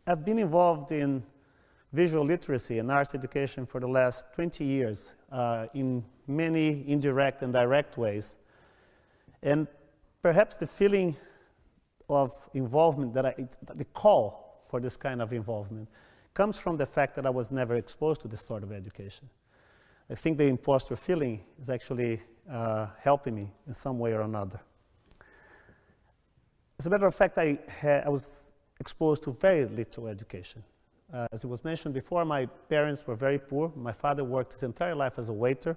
I've been involved in visual literacy and arts education for the last 20 years in many indirect and direct ways. And perhaps the feeling of involvement the call for this kind of involvement comes from the fact that I was never exposed to this sort of education. I think the imposter feeling is actually helping me in some way or another. As a matter of fact, I was exposed to very little education. As it was mentioned before, my parents were very poor. My father worked his entire life as a waiter,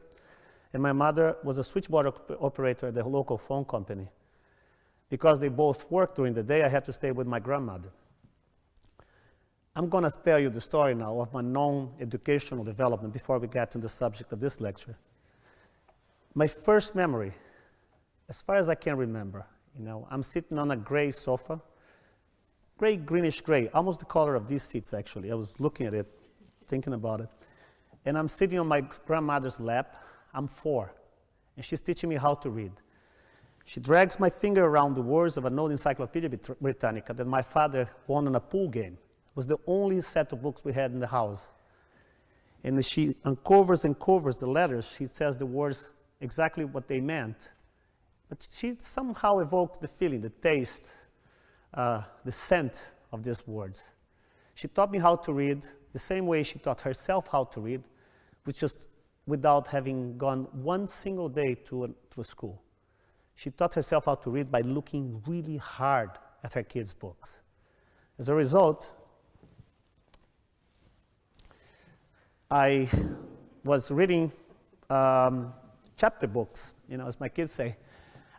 and my mother was a switchboard operator at the local phone company. Because they both worked during the day, I had to stay with my grandmother. I'm going to tell you the story now of my non-educational development before we get to the subject of this lecture. My first memory, as far as I can remember, I'm sitting on a gray sofa, gray, greenish gray, almost the color of these seats actually. I was looking at it, thinking about it. And I'm sitting on my grandmother's lap. I'm 4, and she's teaching me how to read. She drags my finger around the words of an old Encyclopedia Britannica that my father won on a pool game. It was the only set of books we had in the house. And as she uncovers and covers the letters, she says the words exactly what they meant. But she somehow evokes the feeling, the taste, the scent of these words. She taught me how to read the same way she taught herself how to read, which is without having gone one single day to a school. She taught herself how to read by looking really hard at her kids' books. As a result, I was reading chapter books, as my kids say,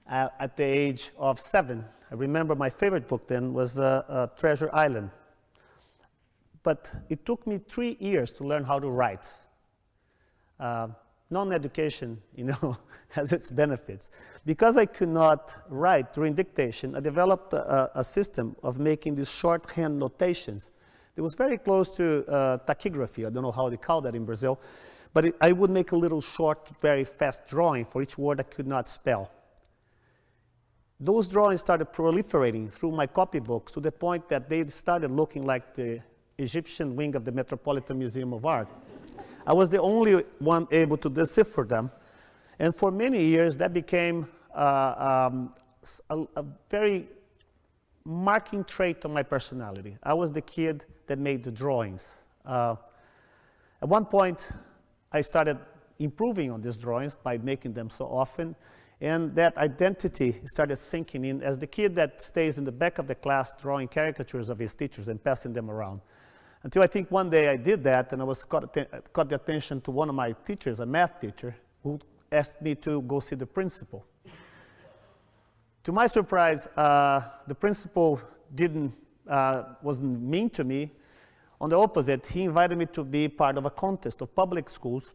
at the age of 7. I remember my favorite book then was Treasure Island. But it took me 3 years to learn how to write. Non-education, has its benefits. Because I could not write during dictation, I developed a system of making these shorthand notations. It was very close to tachygraphy. I don't know how they call that in Brazil. But I would make a little short, very fast drawing for each word I could not spell. Those drawings started proliferating through my copybooks to the point that they started looking like the Egyptian wing of the Metropolitan Museum of Art. I was the only one able to decipher them. And for many years, that became a very marking trait of my personality. I was the kid that made the drawings. At one point, I started improving on these drawings by making them so often. And that identity started sinking in as the kid that stays in the back of the class drawing caricatures of his teachers and passing them around. Until I think one day I did that, and I was caught the attention to one of my teachers, a math teacher, who asked me to go see the principal. To my surprise, the principal wasn't mean to me. On the opposite, he invited me to be part of a contest of public schools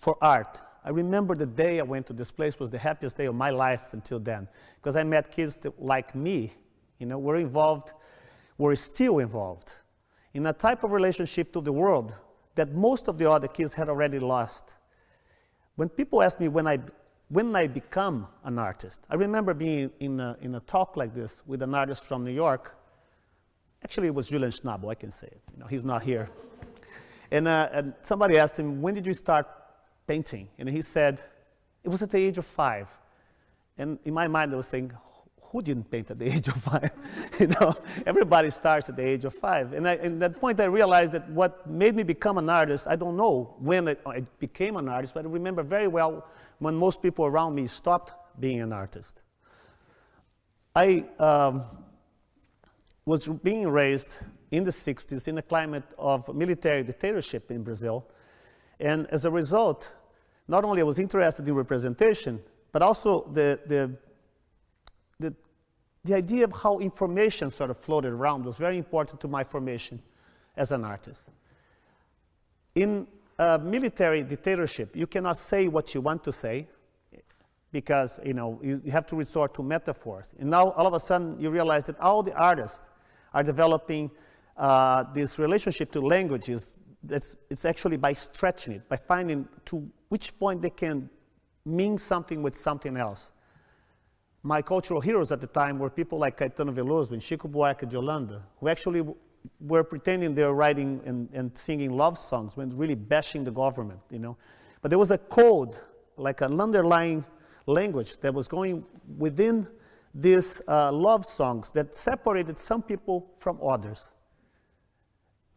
for art. I remember the day I went to this place was the happiest day of my life until then, because I met kids that, like me, were still involved in a type of relationship to the world that most of the other kids had already lost. When people ask me when I become an artist, I remember being in a talk like this with an artist from New York. Actually, it was Julian Schnabel, I can say it. He's not here. And somebody asked him, when did you start painting? And he said, it was at the age of 5. And in my mind, I was saying, who didn't paint at the age of 5? Everybody starts at the age of 5. And at that point, I realized that what made me become an artist, I don't know when I became an artist, but I remember very well when most people around me stopped being an artist. I was being raised in the 60s in a climate of military dictatorship in Brazil. And as a result, not only I was interested in representation, but also the idea of how information sort of floated around was very important to my formation as an artist. In a military dictatorship, you cannot say what you want to say because you have to resort to metaphors. And now all of a sudden you realize that all the artists are developing this relationship to languages. It's actually by stretching it, by finding to which point they can mean something with something else. My cultural heroes at the time were people like Caetano Veloso and Chico Buarque de Holanda, who actually were pretending they were writing and singing love songs when really bashing the government, But there was a code, like an underlying language that was going within these love songs that separated some people from others.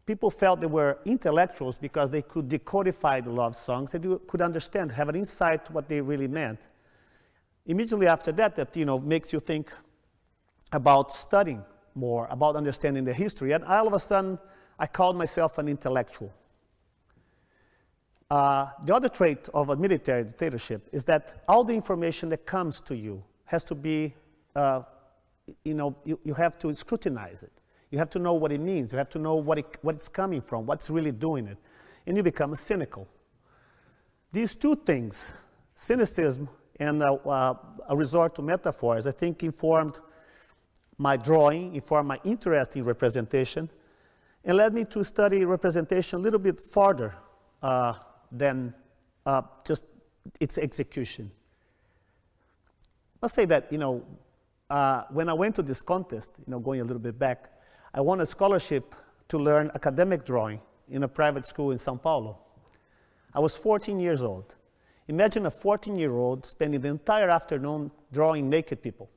People felt they were intellectuals because they could decodify the love songs, they could understand, have an insight what they really meant. Immediately after that, makes you think about studying more, about understanding the history, and all of a sudden, I called myself an intellectual. The other trait of a military dictatorship is that all the information that comes to you has to be, you have to scrutinize it. You have to know what it means. You have to know what it's coming from, what's really doing it. And you become cynical. These two things, cynicism and a resort to metaphors, I think informed my drawing, informed my interest in representation, and led me to study representation a little bit farther than just its execution. I'll say that, when I went to this contest, going a little bit back, I won a scholarship to learn academic drawing in a private school in São Paulo. I was 14 years old. Imagine a 14-year-old spending the entire afternoon drawing naked people.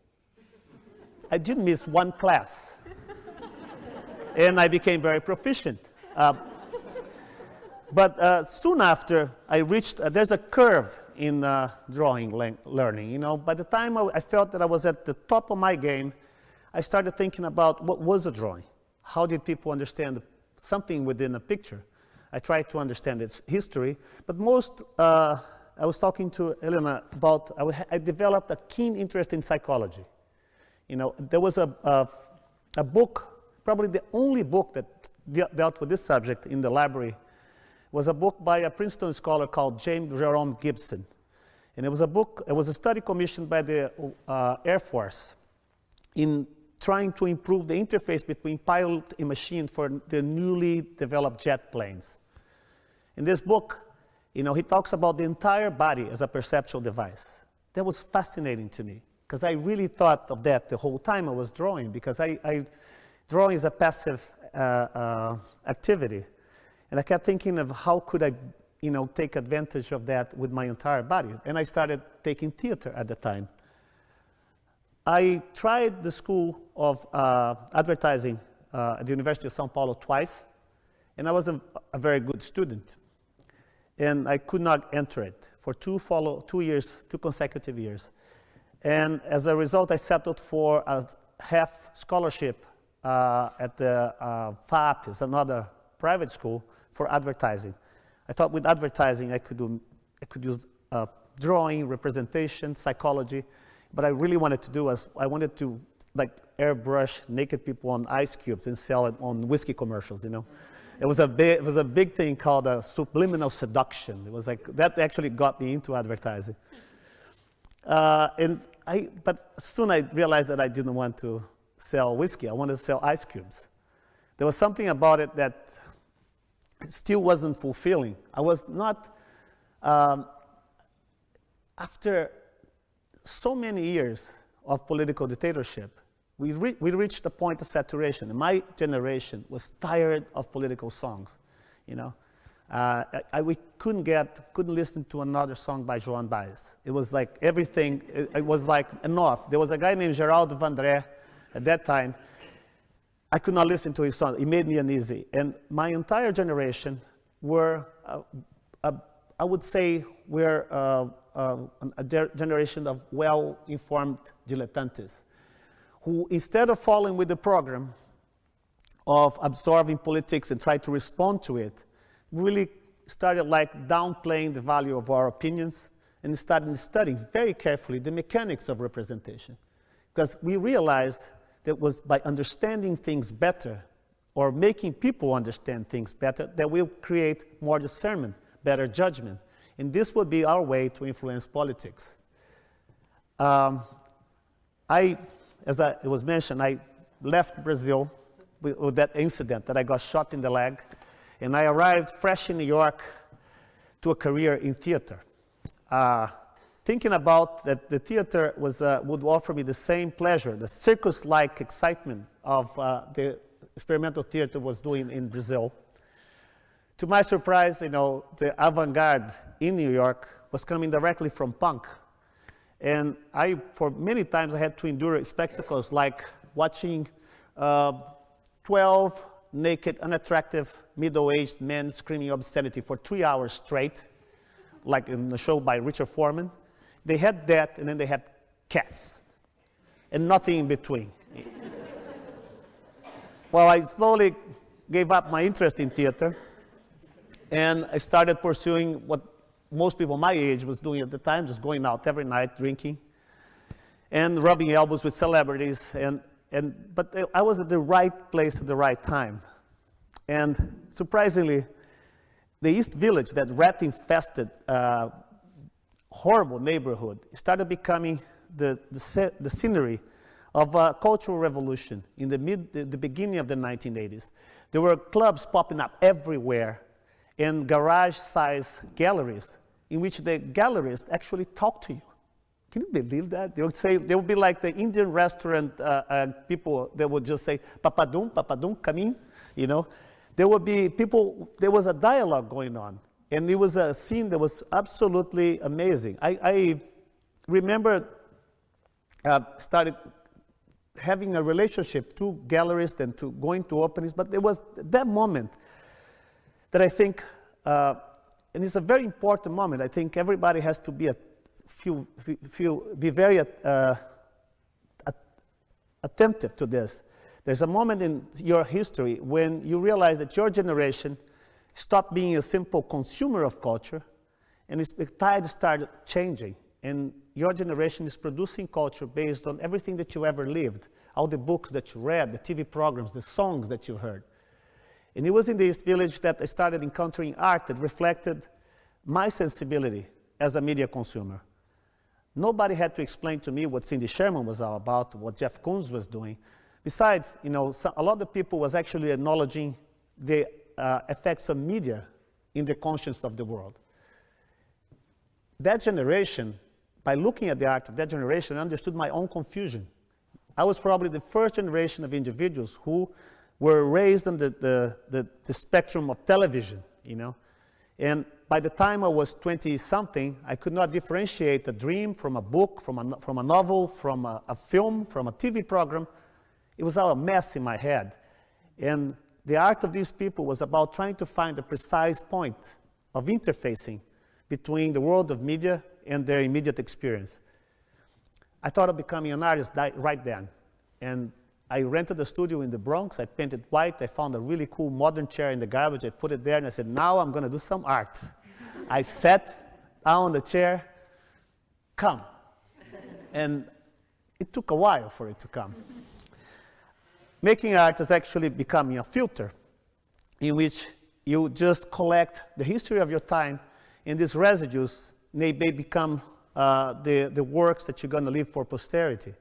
I didn't miss one class. And I became very proficient. But soon after, I reached, there's a curve in drawing learning. By the time I felt that I was at the top of my game, I started thinking about what was a drawing. How did people understand something within a picture? I tried to understand its history, but most, I was talking to Elena about, I developed a keen interest in psychology. There was a book, probably the only book that dealt with this subject in the library, was a book by a Princeton scholar called James Jerome Gibson. And it was a study commissioned by the Air Force in trying to improve the interface between pilot and machine for the newly developed jet planes. In this book, he talks about the entire body as a perceptual device. That was fascinating to me, because I really thought of that the whole time I was drawing, because drawing is a passive activity. And I kept thinking of how could I, take advantage of that with my entire body. And I started taking theater at the time. I tried the school of advertising at the University of São Paulo twice, and I was a very good student. And I could not enter it for 2 consecutive years. And as a result, I settled for a half scholarship at the FAP, is another private school, for advertising. I thought with advertising I could use drawing, representation, psychology. But I really wanted to do was I wanted to airbrush naked people on ice cubes and sell it on whiskey commercials. It was a big thing called subliminal seduction. It was that actually got me into advertising. But soon I realized that I didn't want to sell whiskey. I wanted to sell ice cubes. There was something about it that still wasn't fulfilling. I was not, after so many years of political dictatorship, we reached the point of saturation. And my generation was tired of political songs. We couldn't listen to another song by Joan Baez. It was like everything, it was like enough. There was a guy named Geraldo Vandré at that time. I could not listen to his song. It made me uneasy. And my entire generation were, I would say, we're a generation of well-informed dilettantes who, instead of following with the program of absorbing politics and try to respond to it, really started downplaying the value of our opinions and started studying very carefully the mechanics of representation. Because we realized that was by understanding things better or making people understand things better that we'll create more discernment, better judgment. And this would be our way to influence politics. As it was mentioned, I left Brazil with that incident that I got shot in the leg, and I arrived fresh in New York to a career in theater. Thinking about that the theater would offer me the same pleasure, the circus-like excitement of the experimental theater was doing in Brazil. To my surprise, the avant-garde in New York was coming directly from punk. And for many times, I had to endure spectacles like watching 12 naked, unattractive, middle-aged men screaming obscenity for 3 hours straight, like in the show by Richard Foreman. They had that, and then they had cats, and nothing in between. Well, I slowly gave up my interest in theater, and I started pursuing what most people my age was doing at the time, just going out every night, drinking, and rubbing elbows with celebrities. But I was at the right place at the right time. And surprisingly, the East Village, that rat-infested, horrible neighborhood, started becoming the scenery of a cultural revolution in the beginning of the 1980s. There were clubs popping up everywhere, and garage-sized galleries in which the gallerists actually talk to you. Can you believe that? They would be like the Indian restaurant people that would just say, papadum, come in, There would be people, there was a dialogue going on, and it was a scene that was absolutely amazing. I remember started having a relationship to gallerists and to going to openings, but there was that moment that I think, and it's a very important moment. I think everybody has to be be very attentive to this. There's a moment in your history when you realize that your generation stopped being a simple consumer of culture, and the tide started changing. And your generation is producing culture based on everything that you ever lived, all the books that you read, the TV programs, the songs that you heard. And it was in the East Village that I started encountering art that reflected my sensibility as a media consumer. Nobody had to explain to me what Cindy Sherman was all about, what Jeff Koons was doing. Besides, a lot of people was actually acknowledging the effects of media in the conscience of the world. That generation, by looking at the art of that generation, I understood my own confusion. I was probably the first generation of individuals who were raised on the spectrum of television, And by the time I was 20-something, I could not differentiate a dream from a book, from a novel, from a film, from a TV program. It was all a mess in my head. And the art of these people was about trying to find a precise point of interfacing between the world of media and their immediate experience. I thought of becoming an artist right then. And I rented a studio in the Bronx. I painted white. I found a really cool modern chair in the garbage. I put it there, and I said, now I'm going to do some art. I sat down on the chair, come. And it took a while for it to come. Making art is actually becoming a filter in which you just collect the history of your time, and these residues may become the works that you're going to leave for posterity.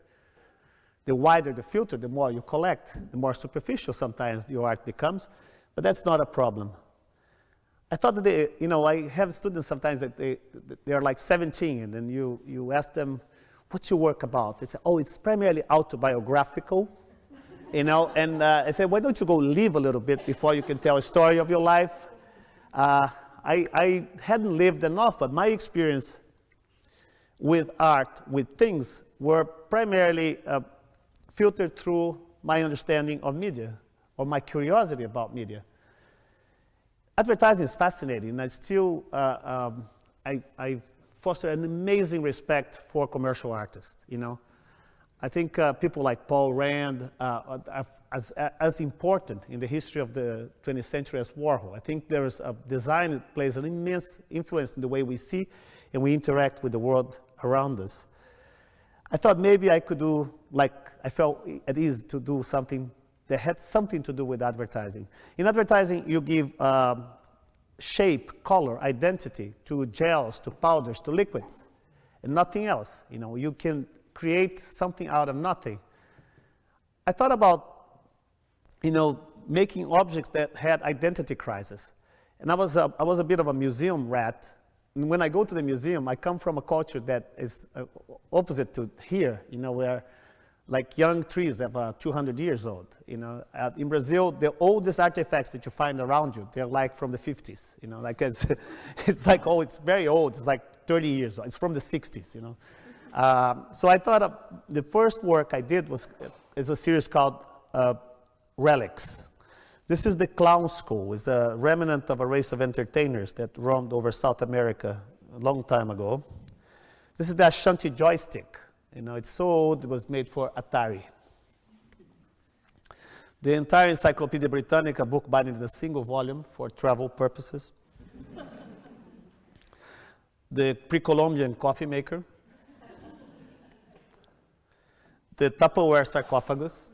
The wider the filter, the more you collect, the more superficial sometimes your art becomes, but that's not a problem. I thought that I have students sometimes that they are like 17, and then you ask them, what's your work about? They say, oh, it's primarily autobiographical, and I say, why don't you go live a little bit before you can tell a story of your life? I hadn't lived enough, but my experience with art, with things, were primarily filtered through my understanding of media, or my curiosity about media. Advertising is fascinating, and I foster an amazing respect for commercial artists, I think people like Paul Rand are as important in the history of the 20th century as Warhol. I think there is a design that plays an immense influence in the way we see and we interact with the world around us. I thought maybe I could do, I felt at ease to do something that had something to do with advertising. In advertising, you give shape, color, identity to gels, to powders, to liquids, and nothing else. You can create something out of nothing. I thought about, making objects that had identity crisis. And I was a bit of a museum rat. And when I go to the museum, I come from a culture that is opposite to here, where like young trees that are 200 years old. You know, in Brazil, the oldest artifacts that you find around you, they're like from the 50s. You know, like it's like, oh, it's very old. It's like 30 years old. It's from the 60s. You know, so I thought the first work I did is a series called Relics. This is the clown school. It's a remnant of a race of entertainers that roamed over South America a long time ago. This is the Ashanti joystick. You know, it's so old, it was made for Atari. The entire Encyclopedia Britannica book binding in a single volume for travel purposes. The pre-Columbian coffee maker. The Tupperware sarcophagus.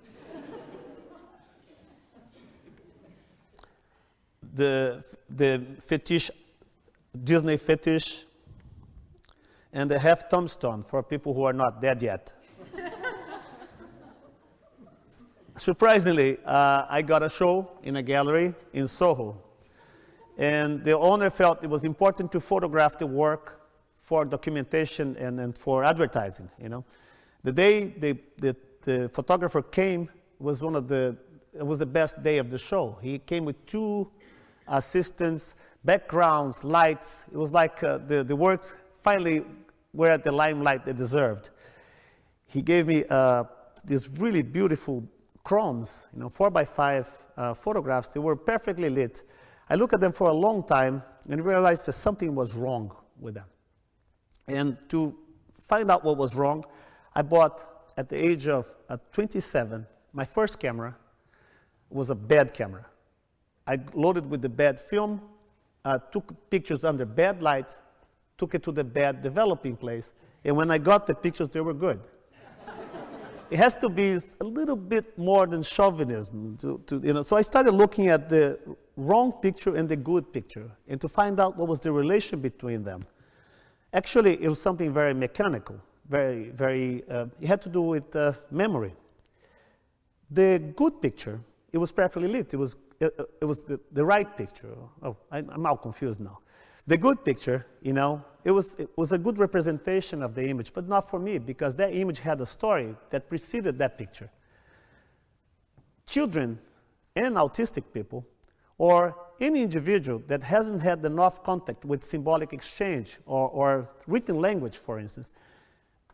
The fetish, Disney fetish, and the half tombstone for people who are not dead yet. Surprisingly, I got a show in a gallery in Soho, and the owner felt it was important to photograph the work for documentation and for advertising. You know, the day the photographer came was it was the best day of the show. He came with 2 assistants, backgrounds, lights. It was like the works finally were at the limelight they deserved. He gave me these really beautiful chromes, you know, 4x5 photographs. They were perfectly lit. I looked at them for a long time and realized that something was wrong with them. And to find out what was wrong, I bought, at the age of 27, my first camera was a bad camera. I loaded with the bad film, took pictures under bad light, took it to the bad developing place, and when I got the pictures, they were good. It has to be a little bit more than chauvinism, you know. So I started looking at the wrong picture and the good picture, and to find out what was the relation between them. Actually, it was something very mechanical, it had to do with memory. The good picture, it was perfectly lit. It was the right picture. Oh, I'm all confused now. The good picture, you know, it was a good representation of the image, but not for me, because that image had a story that preceded that picture. Children and autistic people, or any individual that hasn't had enough contact with symbolic exchange or written language, for instance,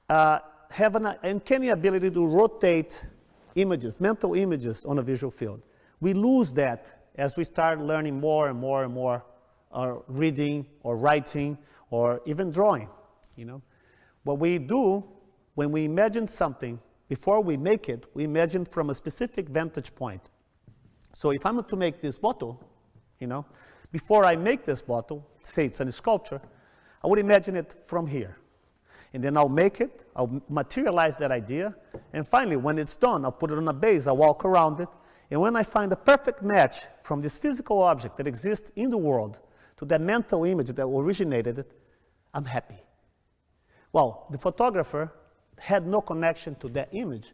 have an uncanny ability to rotate images, mental images on a visual field. We lose that as we start learning more and more and more, or reading or writing or even drawing, you know. What we do when we imagine something, before we make it, we imagine from a specific vantage point. So if I'm to make this bottle, you know, before I make this bottle, say it's a sculpture, I would imagine it from here. And then I'll make it, I'll materialize that idea, and finally, when it's done, I'll put it on a base, I'll walk around it, and when I find a perfect match from this physical object that exists in the world to that mental image that originated it, I'm happy. Well, the photographer had no connection to that image.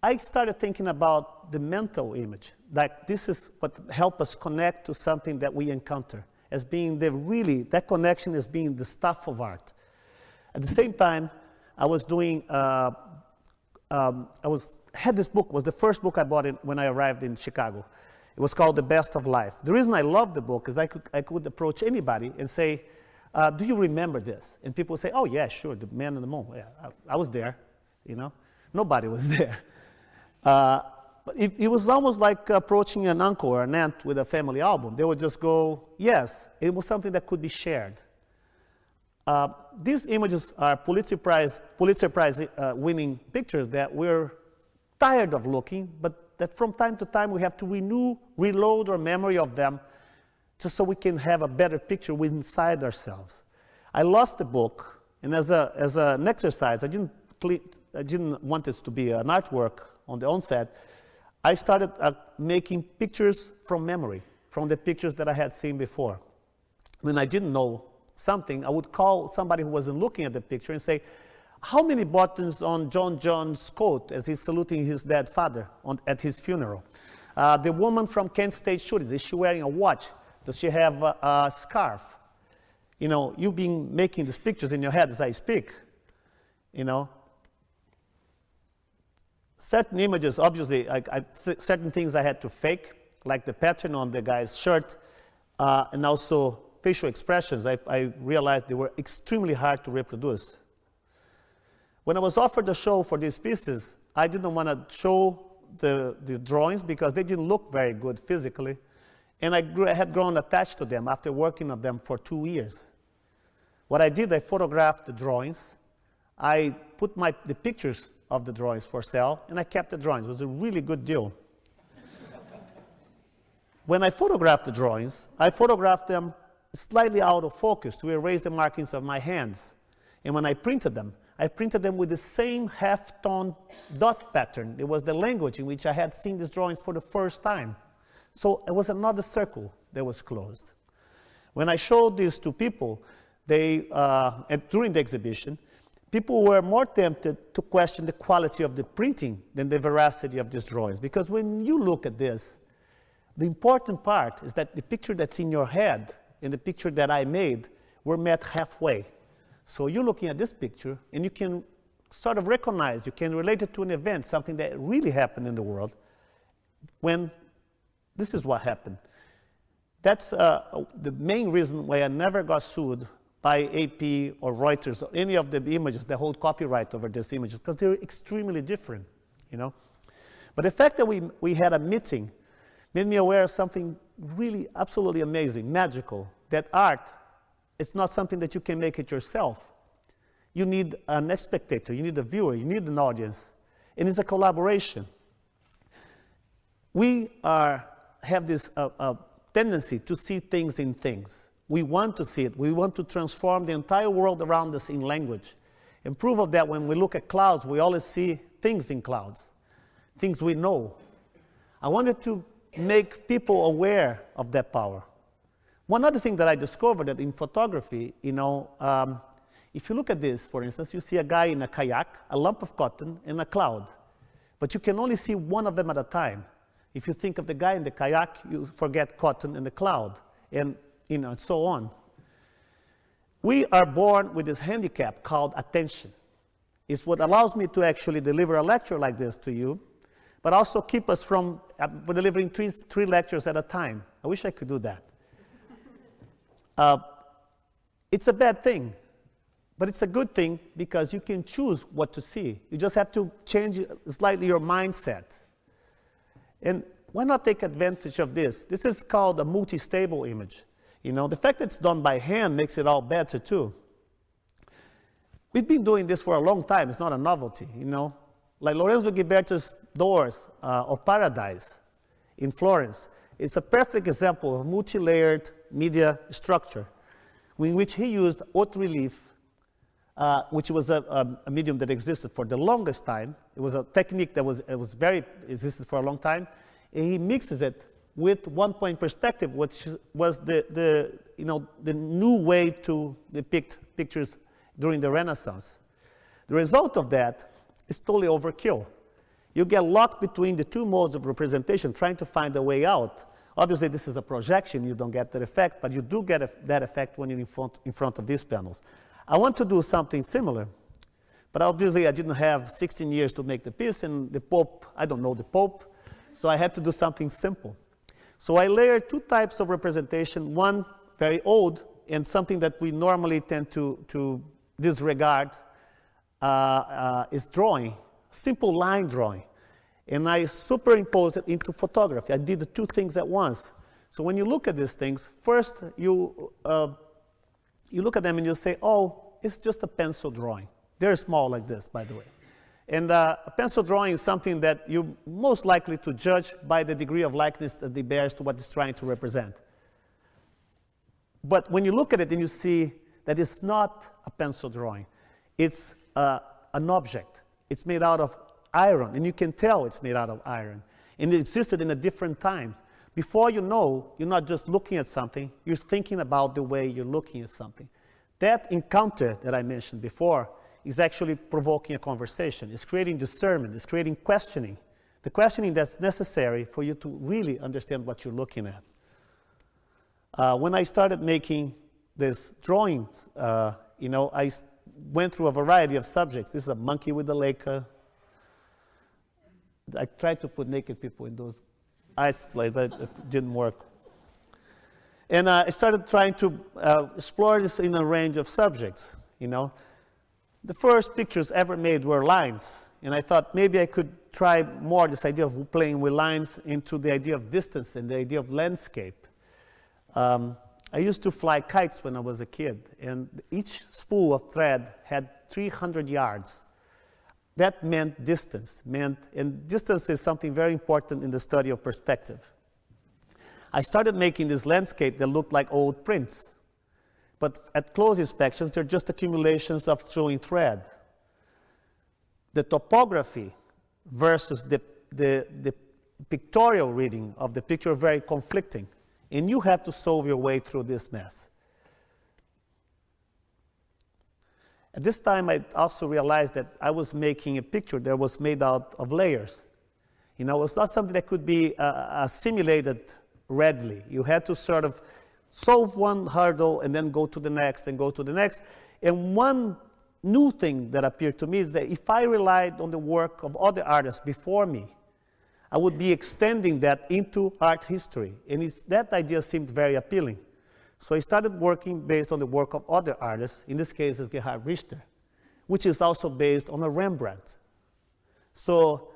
I started thinking about the mental image, like this is what helps us connect to something that we encounter, as being that connection as being the stuff of art. At the same time, I was doing, had this book, was the first book I bought when I arrived in Chicago. It was called The Best of Life. The reason I loved the book is I could approach anybody and say, do you remember this? And people would say, oh yeah, sure, the Man on the Moon. Yeah, I was there, you know. Nobody was there. But it was almost like approaching an uncle or an aunt with a family album. They would just go, yes, it was something that could be shared. These images are Pulitzer Prize winning pictures that we're tired of looking, but that from time to time we have to reload our memory of them just so we can have a better picture inside ourselves. I lost the book, and as an exercise, I didn't want this to be an artwork on the onset. I started making pictures from memory, from the pictures that I had seen before. When I didn't know something, I would call somebody who wasn't looking at the picture and say, how many buttons on John John's coat as he's saluting his dead father at his funeral? The woman from Kent State Shootings, is she wearing a watch? Does she have a scarf? You know, you've been making these pictures in your head as I speak, you know. certain images, obviously, certain things I had to fake, like the pattern on the guy's shirt, and also facial expressions. I realized they were extremely hard to reproduce. When I was offered the show for these pieces, I didn't want to show the drawings because they didn't look very good physically. And I had grown attached to them after working on them for 2 years. What I did, I photographed the drawings. I put the pictures of the drawings for sale, and I kept the drawings. It was a really good deal. When I photographed the drawings, I photographed them slightly out of focus to erase the markings of my hands. And when I printed them with the same half-tone dot pattern. It was the language in which I had seen these drawings for the first time. So it was another circle that was closed. When I showed this to people, during the exhibition, people were more tempted to question the quality of the printing than the veracity of these drawings. Because when you look at this, the important part is that the picture that's in your head and the picture that I made were met halfway. So you're looking at this picture, and you can sort of recognize, you can relate it to an event, something that really happened in the world, when this is what happened. That's the main reason why I never got sued by AP or Reuters or any of the images that hold copyright over these images, because they're extremely different, you know. But the fact that we had a meeting made me aware of something really absolutely amazing, magical, that art, it's not something that you can make it yourself. You need an spectator, you need a viewer, you need an audience, and it's a collaboration. We have this tendency to see things in things. We want to see it. We want to transform the entire world around us in language. And proof of that, when we look at clouds, we always see things in clouds, things we know. I wanted to make people aware of that power. One other thing that I discovered that in photography, you know, if you look at this, for instance, you see a guy in a kayak, a lump of cotton, and a cloud. But you can only see one of them at a time. If you think of the guy in the kayak, you forget cotton and the cloud, and you know, and so on. We are born with this handicap called attention. It's what allows me to actually deliver a lecture like this to you, but also keep us from delivering three lectures at a time. I wish I could do that. It's a bad thing, but it's a good thing because you can choose what to see. You just have to change slightly your mindset. And why not take advantage of this? This is called a multi-stable image. You know, the fact that it's done by hand makes it all better too. We've been doing this for a long time. It's not a novelty, you know. Like Lorenzo Ghiberti's Doors of Paradise in Florence. It's a perfect example of multi-layered media structure in which he used haute relief, which was a medium that existed for the longest time. It was a technique that existed for a long time, and he mixes it with one-point perspective, which was the new way to depict pictures during the Renaissance. The result of that is totally overkill. You get locked between the two modes of representation, trying to find a way out. Obviously, this is a projection. You don't get that effect, but you do get that effect when you're in front of these panels. I want to do something similar, but obviously I didn't have 16 years to make the piece, and the Pope, I don't know the Pope, so I had to do something simple. So I layered two types of representation, one very old and something that we normally tend to disregard is drawing, simple line drawing. And I superimposed it into photography. I did the two things at once. So when you look at these things, first you look at them and you say, oh, it's just a pencil drawing. They're small like this, by the way. And a pencil drawing is something that you're most likely to judge by the degree of likeness that it bears to what it's trying to represent. But when you look at it and you see that it's not a pencil drawing, it's an object. It's made out of iron, and you can tell it's made out of iron. And it existed in a different time. Before you know, you're not just looking at something, you're thinking about the way you're looking at something. That encounter that I mentioned before is actually provoking a conversation. It's creating discernment. It's creating questioning. The questioning that's necessary for you to really understand what you're looking at. When I started making this drawing, I went through a variety of subjects. This is a monkey with a Leica. I tried to put naked people in those ice slides, but it didn't work. And I started trying to explore this in a range of subjects, you know. The first pictures ever made were lines, and I thought maybe I could try more this idea of playing with lines into the idea of distance and the idea of landscape. I used to fly kites when I was a kid, and each spool of thread had 300 yards. That meant distance, and distance is something very important in the study of perspective. I started making this landscape that looked like old prints, but at close inspections, they're just accumulations of throwing thread. The topography versus the pictorial reading of the picture are very conflicting, and you have to solve your way through this mess. At this time, I also realized that I was making a picture that was made out of layers. You know, it's not something that could be assimilated readily. You had to sort of solve one hurdle and then go to the next and go to the next. And one new thing that appeared to me is that if I relied on the work of other artists before me, I would be extending that into art history. And that idea seemed very appealing. So I started working based on the work of other artists, in this case, is Gerhard Richter, which is also based on a Rembrandt. So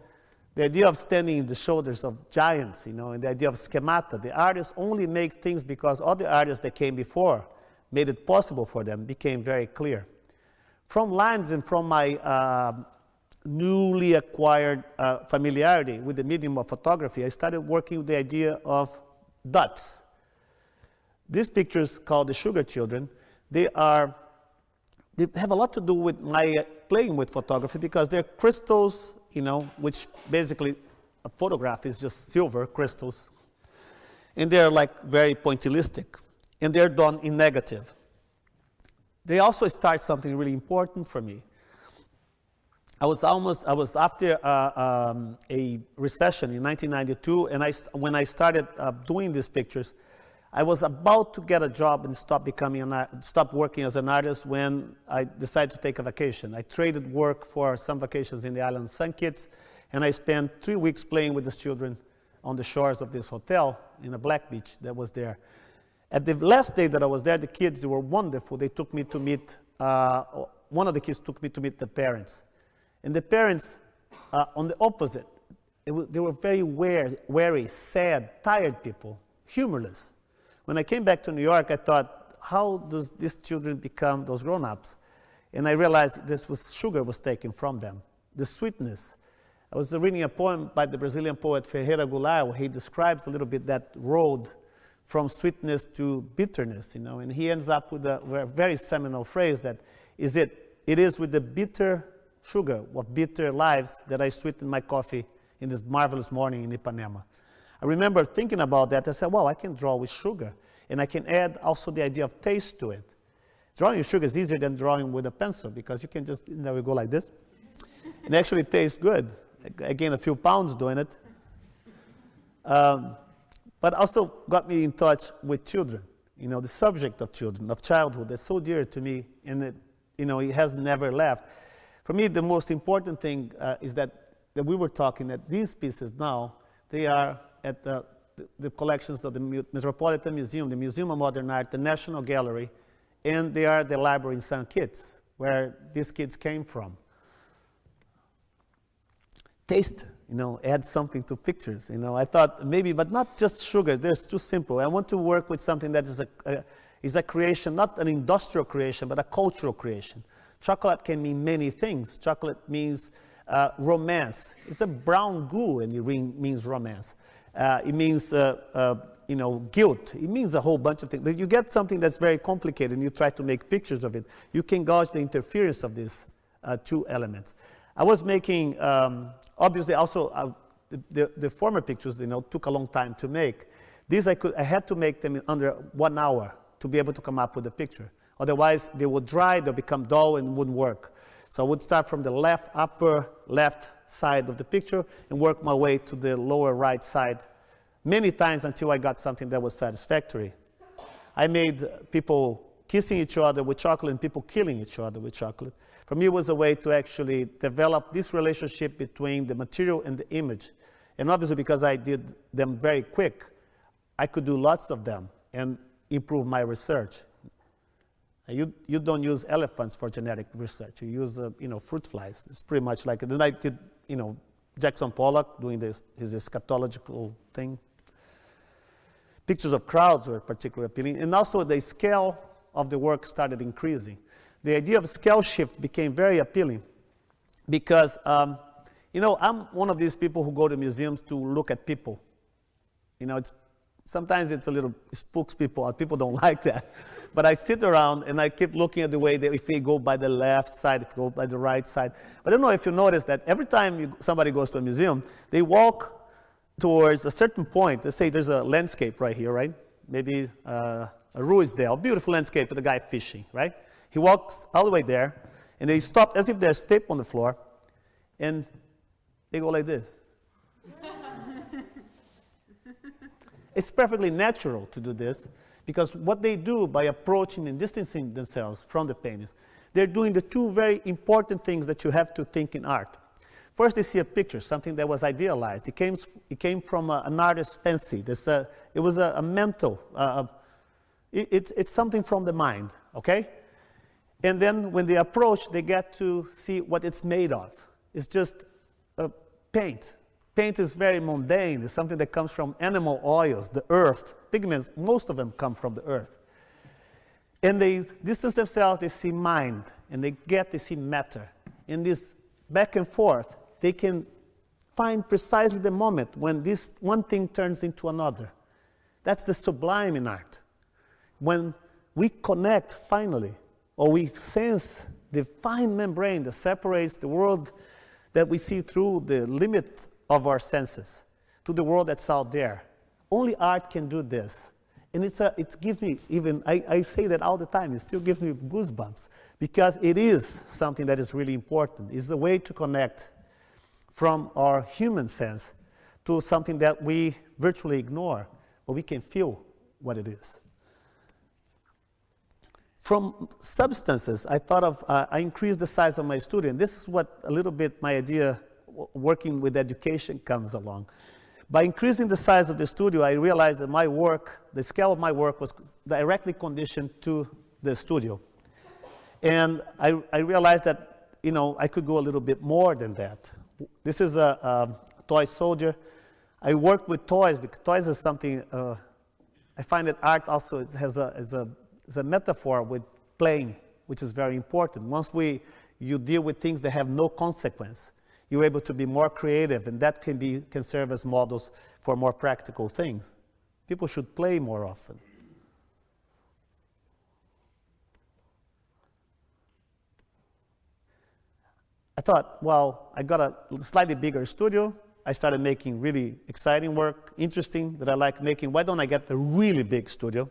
the idea of standing in the shoulders of giants, you know, and the idea of schemata, the artists only make things because other artists that came before made it possible for them, became very clear. From lines and from my newly acquired familiarity with the medium of photography, I started working with the idea of dots. These pictures, called the Sugar Children, they have a lot to do with my playing with photography because they're crystals, you know, which basically a photograph is just silver crystals. And they're like very pointillistic, and they're done in negative. They also start something really important for me. I was after a recession in 1992, and when I started doing these pictures, I was about to get a job and stop working as an artist when I decided to take a vacation. I traded work for some vacations in the island of St. Kitts, and I spent 3 weeks playing with these children on the shores of this hotel in a black beach that was there. At the last day that I was there, the kids were wonderful. They took me to meet, one of the kids took me to meet the parents. And the parents, on the opposite, they were very wary, sad, tired people, humorless. When I came back to New York, I thought, how does these children become those grown-ups? And I realized sugar was taken from them, the sweetness. I was reading a poem by the Brazilian poet Ferreira Goulart, where he describes a little bit that road from sweetness to bitterness, you know, and he ends up with a very seminal phrase that it is with the bitter sugar of bitter lives that I sweeten my coffee in this marvelous morning in Ipanema. I remember thinking about that. I said, wow, I can draw with sugar, and I can add also the idea of taste to it. Drawing with sugar is easier than drawing with a pencil because you can just, we go like this. It actually tastes good. I gained a few pounds doing it. But also got me in touch with children, you know, the subject of children, of childhood, that's so dear to me, and it, you know, it has never left. For me, the most important thing is that we were talking that these pieces now, they are at the collections of the Metropolitan Museum, the Museum of Modern Art, the National Gallery, and they are the library in St. Kitts, where these kids came from. Taste, you know, add something to pictures, you know. I thought maybe, but not just sugar, that's too simple. I want to work with something that is a creation, not an industrial creation, but a cultural creation. Chocolate can mean many things. Chocolate means romance. It's a brown goo, and it means romance. It means, you know, guilt. It means a whole bunch of things. But you get something that's very complicated, and you try to make pictures of it. You can gauge the interference of these two elements. I was making, obviously, also the former pictures, you know, took a long time to make. These I had to make them in under 1 hour to be able to come up with a picture. Otherwise, they would dry, they'll become dull, and wouldn't work. So I would start from the upper left side of the picture and work my way to the lower right side many times until I got something that was satisfactory. I made people kissing each other with chocolate and people killing each other with chocolate. For me, it was a way to actually develop this relationship between the material and the image. And obviously, because I did them very quick, I could do lots of them and improve my research. You don't use elephants for genetic research. You use, fruit flies. It's pretty much like, then I did, Jackson Pollock doing his eschatological thing. Pictures of crowds were particularly appealing. And also the scale of the work started increasing. The idea of scale shift became very appealing because, I'm one of these people who go to museums to look at people. Sometimes it's a little spooks people out. People don't like that. But I sit around and I keep looking at the way that if they go by the left side, if they go by the right side. But I don't know if you notice that every time somebody goes to a museum, they walk towards a certain point. Let's say there's a landscape right here, right? Maybe a Ruisdale, beautiful landscape with a guy fishing, right? He walks all the way there, and they stop as if there's tape on the floor, and they go like this. It's perfectly natural to do this, because what they do by approaching and distancing themselves from the paintings, they're doing the two very important things that you have to think in art. First, they see a picture, something that was idealized. It came from an artist's fancy. It was a mental, it's something from the mind, okay? And then when they approach, they get to see what it's made of. It's just paint. Paint is very mundane. It's something that comes from animal oils, the earth. Pigments, most of them come from the earth. And they distance themselves, they see mind, and they see matter. In this back and forth, they can find precisely the moment when this one thing turns into another. That's the sublime in art. When we connect finally, or we sense the fine membrane that separates the world that we see through the limit of our senses to the world that's out there. Only art can do this. And it gives me I say that all the time, it still gives me goosebumps, because it is something that is really important. It's a way to connect from our human sense to something that we virtually ignore, but we can feel what it is. From substances, I thought of, I increased the size of my studio, and this is what a little bit my idea working with education comes along. By increasing the size of the studio, I realized that my work, the scale of my work was directly conditioned to the studio. And I realized that, I could go a little bit more than that. This is a toy soldier. I work with toys because toys is something, I find that art also is a metaphor with playing, which is very important. Once you deal with things that have no consequence, you're able to be more creative, and that can serve as models for more practical things. People should play more often. I thought, well, I got a slightly bigger studio. I started making really exciting work, interesting, that I like making. Why don't I get a really big studio,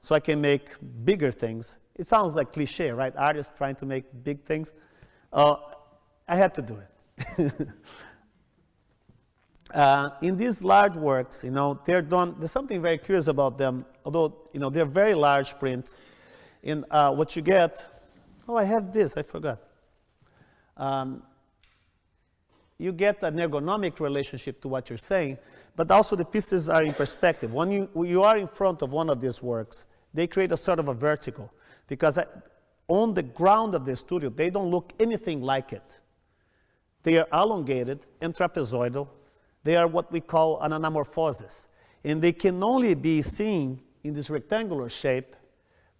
so I can make bigger things? It sounds like cliche, right? Artists trying to make big things. I had to do it. In these large works, there's something very curious about them, although, they're very large prints. And what you get, I have this, I forgot. You get an ergonomic relationship to what you're saying, but also the pieces are in perspective. When you are in front of one of these works, they create a sort of a vertical, because on the ground of the studio, they don't look anything like it. They are elongated and trapezoidal. They are what we call an anamorphosis. And they can only be seen in this rectangular shape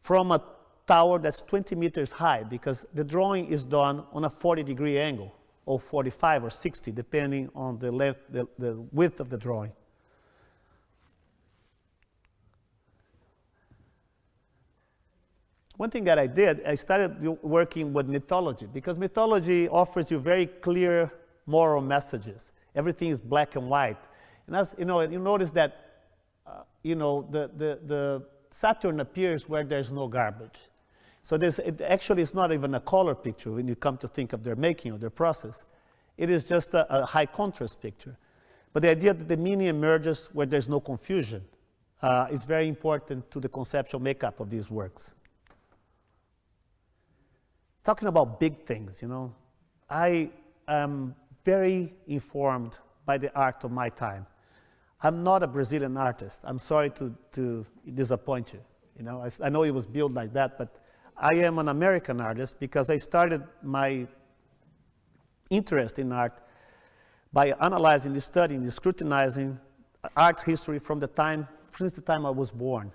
from a tower that's 20 meters high, because the drawing is done on a 40-degree angle, or 45 or 60, depending on the length, the width of the drawing. One thing that I did, I started working with mythology, because mythology offers you very clear moral messages. Everything is black and white. And as you notice that, the Saturn appears where there's no garbage. So it actually is not even a color picture when you come to think of their making or their process. It is just a high contrast picture. But the idea that the meaning emerges where there's no confusion. is very important to the conceptual makeup of these works. Talking about big things, I am very informed by the art of my time. I'm not a Brazilian artist. I'm sorry to disappoint you. I know it was built like that, but I am an American artist because I started my interest in art by analyzing, studying, scrutinizing art history since the time I was born.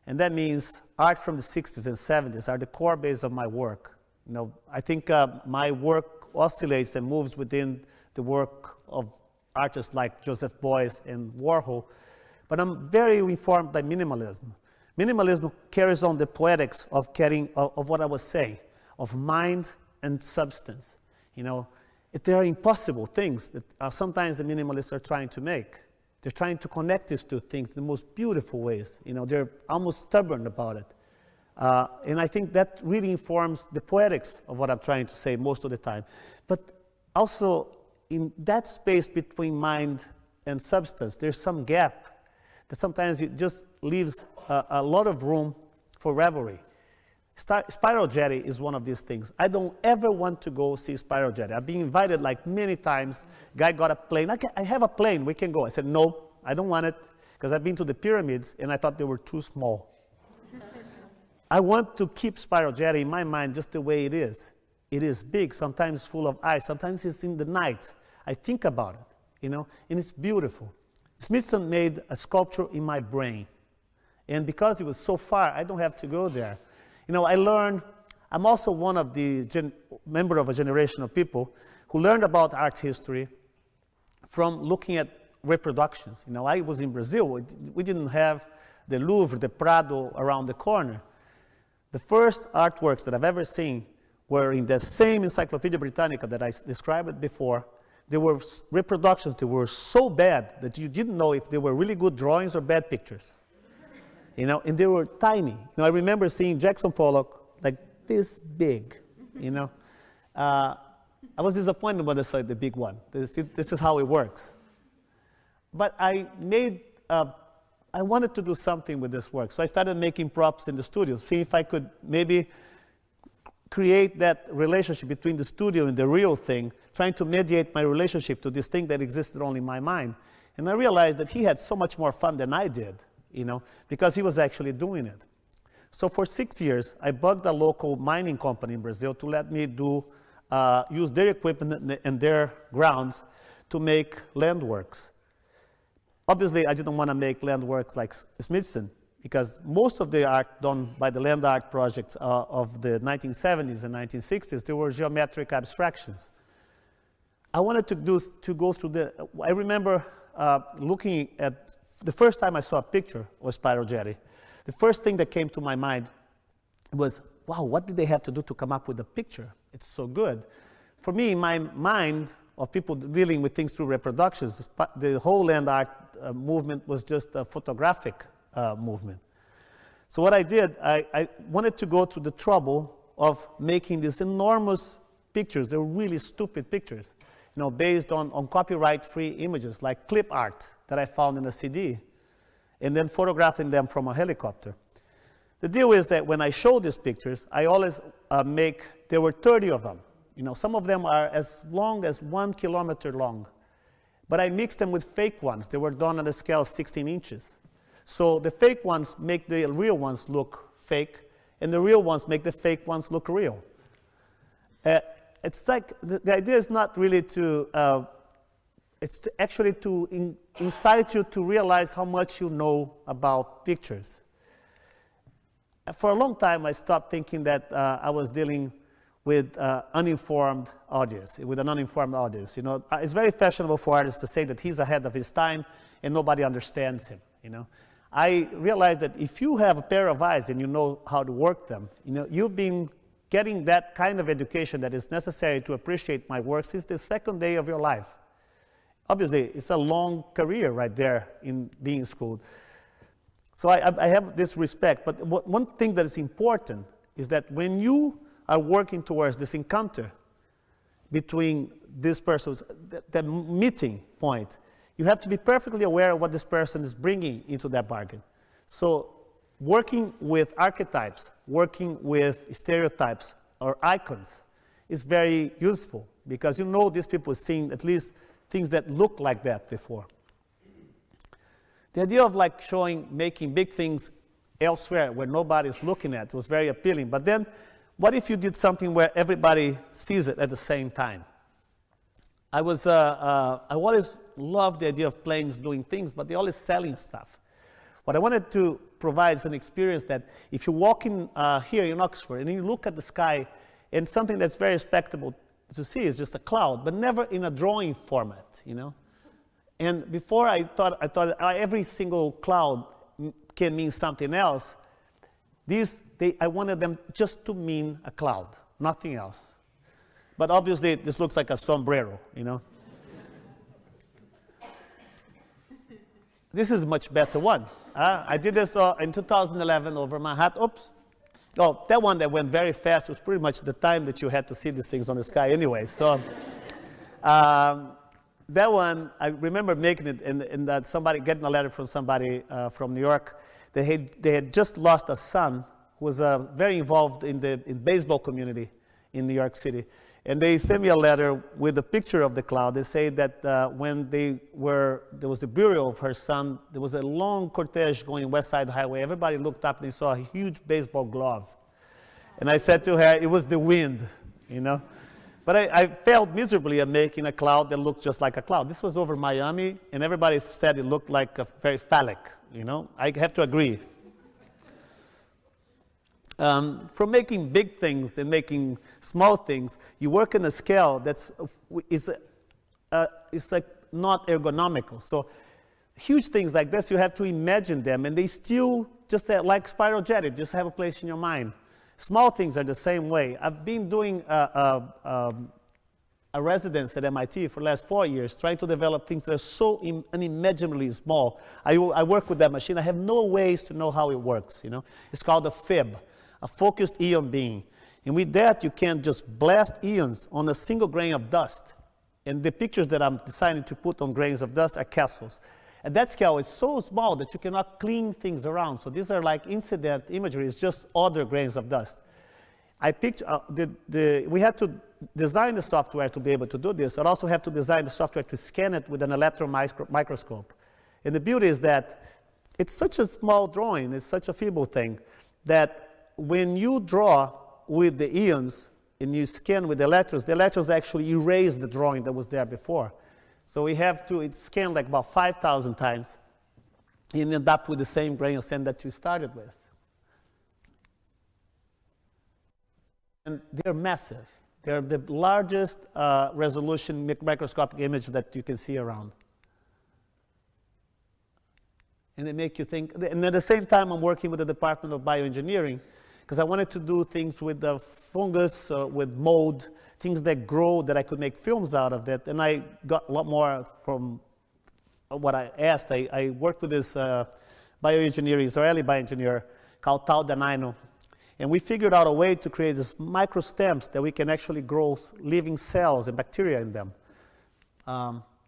And that means art from the 60s and 70s are the core base of my work. I think my work oscillates and moves within the work of artists like Joseph Beuys and Warhol, but I'm very informed by minimalism. Minimalism carries on the poetics of what I was saying, of mind and substance. There are impossible things that sometimes the minimalists are trying to make. They're trying to connect these two things in the most beautiful ways. They're almost stubborn about it. And I think that really informs the poetics of what I'm trying to say most of the time. But also, in that space between mind and substance, there's some gap that sometimes it just leaves a lot of room for revelry. Spiral Jetty is one of these things. I don't ever want to go see Spiral Jetty. I've been invited like many times. Guy got a plane. I have a plane. We can go. I said, no, I don't want it because I've been to the pyramids and I thought they were too small. I want to keep Spiral Jetty in my mind just the way it is. It is big, sometimes full of ice, sometimes it's in the night. I think about it, and it's beautiful. Smithson made a sculpture in my brain. And because it was so far, I don't have to go there. I learned, I'm also one of the member of a generation of people who learned about art history from looking at reproductions. I was in Brazil. We didn't have the Louvre, the Prado around the corner. The first artworks that I've ever seen were in the same Encyclopedia Britannica that I described before. They were reproductions. They were so bad that you didn't know if they were really good drawings or bad pictures. And they were tiny. I remember seeing Jackson Pollock like this big, I was disappointed when I saw the big one. This is how it works. But I wanted to do something with this work. So I started making props in the studio, see if I could maybe create that relationship between the studio and the real thing, trying to mediate my relationship to this thing that existed only in my mind. And I realized that he had so much more fun than I did, because he was actually doing it. So for 6 years, I bugged a local mining company in Brazil to let me use their equipment and their grounds to make landworks. Obviously, I didn't want to make landworks like Smithson, because most of the art done by the land art projects of the 1970s and 1960s, they were geometric abstractions. I wanted to go through I remember looking at, the first time I saw a picture of Spiral Jetty, the first thing that came to my mind was, wow, what did they have to do to come up with a picture? It's so good. For me, in my mind of people dealing with things through reproductions, the whole land art movement was just a photographic movement. So what I did, I wanted to go to the trouble of making these enormous pictures. They were really stupid pictures, based on copyright-free images, like clip art that I found in a CD, and then photographing them from a helicopter. The deal is that when I show these pictures, I always there were 30 of them. Some of them are as long as 1 kilometer long. But I mixed them with fake ones. They were done on a scale of 16 inches. So the fake ones make the real ones look fake, and the real ones make the fake ones look real. It's like, the idea is not really it's actually to incite you to realize how much you know about pictures. For a long time, I stopped thinking that I was dealing with an uninformed audience. It's very fashionable for artists to say that he's ahead of his time and nobody understands him. I realized that if you have a pair of eyes and you know how to work them, you've been getting that kind of education that is necessary to appreciate my work since the second day of your life. Obviously, it's a long career right there in being schooled. So I have this respect, but one thing that is important is that when you are working towards this encounter between these persons, that meeting point, you have to be perfectly aware of what this person is bringing into that bargain. So working with archetypes, working with stereotypes or icons is very useful because you know these people have seen at least things that look like that before. The idea of like making big things elsewhere where nobody's looking at was very appealing. But then what if you did something where everybody sees it at the same time? I always loved the idea of planes doing things, but they're always selling stuff. What I wanted to provide is an experience that if you walk in here in Oxford and you look at the sky, and something that's very respectable to see is just a cloud, but never in a drawing format, you know? And before I thought every single cloud can mean something else. I wanted them just to mean a cloud, nothing else. But obviously, this looks like a sombrero, you know? This is a much better one. I did this in 2011 over Manhattan. Oops. Oh, that one that went very fast was pretty much the time that you had to see these things on the sky anyway. So that one, I remember making it, and that somebody getting a letter from somebody from New York. They had just lost a son who was very involved in the baseball community in New York City. And they sent me a letter with a picture of the cloud. They say that when there was the burial of her son, there was a long cortege going West Side Highway. Everybody looked up and they saw a huge baseball glove. And I said to her, it was the wind, you know. But I failed miserably at making a cloud that looked just like a cloud. This was over Miami, and everybody said it looked like a very phallic, you know. I have to agree. From making big things and making small things, you work in a scale that's like not ergonomical. So huge things like this, you have to imagine them, and they still just like spiral jetted, just have a place in your mind. Small things are the same way. I've been doing a residence at MIT for the last 4 years, trying to develop things that are so unimaginably small. I work with that machine. I have no ways to know how it works, you know. It's called a fib, a focused eon beam. And with that, you can just blast eons on a single grain of dust. And the pictures that I'm deciding to put on grains of dust are castles. And that scale is so small that you cannot clean things around. So these are like incident imagery. It's just other grains of dust. We had to design the software to be able to do this. I also have to design the software to scan it with an electron microscope. And the beauty is that it's such a small drawing, it's such a feeble thing, that when you draw with the eons and you scan with the electrons actually erase the drawing that was there before. So we have to, it's scanned like about 5,000 times and end up with the same grain of sand that you started with. And they're massive. They're the largest resolution microscopic image that you can see around. And they make you think, and at the same time I'm working with the Department of Bioengineering because I wanted to do things with the fungus, with mold, things that grow that I could make films out of that. And I got a lot more from what I asked. I worked with this Israeli bioengineer called Tal Danino. And we figured out a way to create these micro stems that we can actually grow living cells and bacteria in them.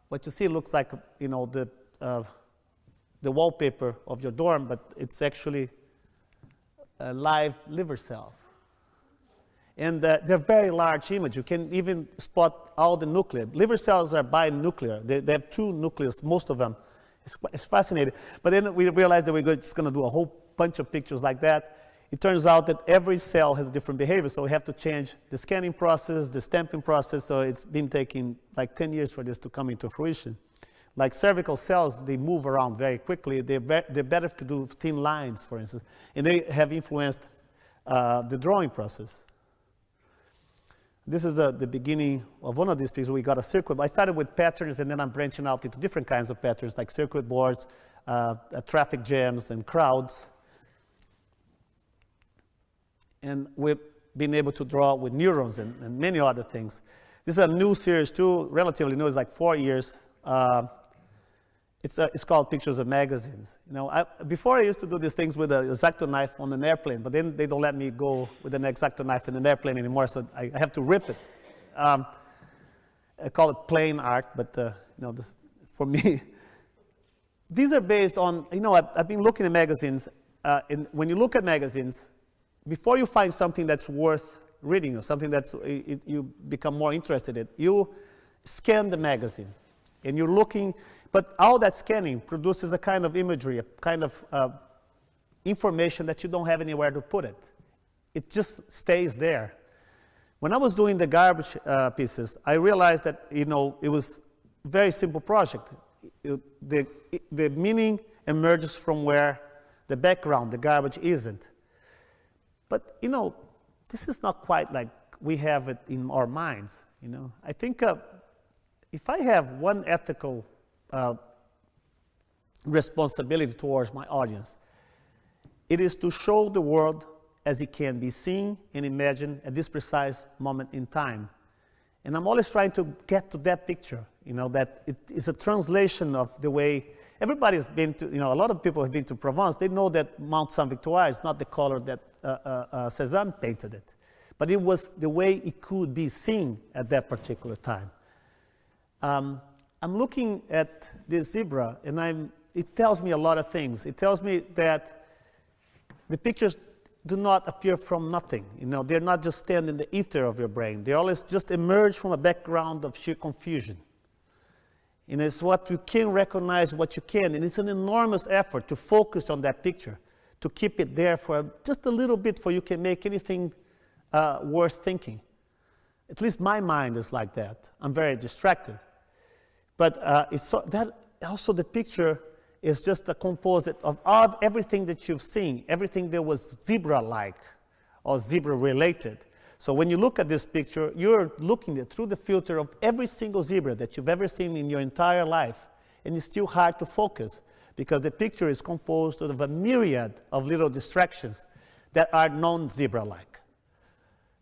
What you see looks like, you know, the wallpaper of your dorm, but it's actually live liver cells. And they're very large image. You can even spot all the nuclei. Liver cells are binuclear. They have two nucleus, most of them. It's fascinating. But then we realized that we're just going to do a whole bunch of pictures like that. It turns out that every cell has different behavior, so we have to change the scanning process, the stamping process, so it's been taking like 10 years for this to come into fruition. Like cervical cells, they move around very quickly. They're better to do thin lines, for instance, and they have influenced the drawing process. This is the beginning of one of these pieces. We got a circuit. I started with patterns, and then I'm branching out into different kinds of patterns, like circuit boards, traffic jams, and crowds. And we've been able to draw with neurons and many other things. This is a new series too, relatively new. It's like 4 years. It's called Pictures of Magazines. You know, before I used to do these things with an X-Acto knife on an airplane, but then they don't let me go with an X-Acto knife in an airplane anymore, so I have to rip it. I call it plain art, but you know, this, for me, these are based on, I've been looking at magazines, and when you look at magazines, before you find something that's worth reading or something that's you become more interested in, you scan the magazine, and you're looking, but all that scanning produces a kind of imagery, a kind of information that you don't have anywhere to put it. It just stays there. When I was doing the garbage pieces, I realized that, it was a very simple project. The meaning emerges from where the background, the garbage, isn't. But, this is not quite like we have it in our minds, I think if I have one ethical responsibility towards my audience, it is to show the world as it can be seen and imagined at this precise moment in time. And I'm always trying to get to that picture, that it is a translation of the way everybody's been to, a lot of people have been to Provence. They know that Mount Saint-Victoire is not the color that Cézanne painted it, but it was the way it could be seen at that particular time. I'm looking at this zebra, and it tells me a lot of things. It tells me that the pictures do not appear from nothing. They're not just stand in the ether of your brain. They always just emerge from a background of sheer confusion. And it's what you can recognize, what you can. And it's an enormous effort to focus on that picture, to keep it there for just a little bit before you can make anything worth thinking. At least my mind is like that. I'm very distracted. But that also the picture is just a composite of everything that you've seen, everything that was zebra-like or zebra-related. So when you look at this picture, you're looking at through the filter of every single zebra that you've ever seen in your entire life, and it's still hard to focus because the picture is composed of a myriad of little distractions that are non-zebra-like.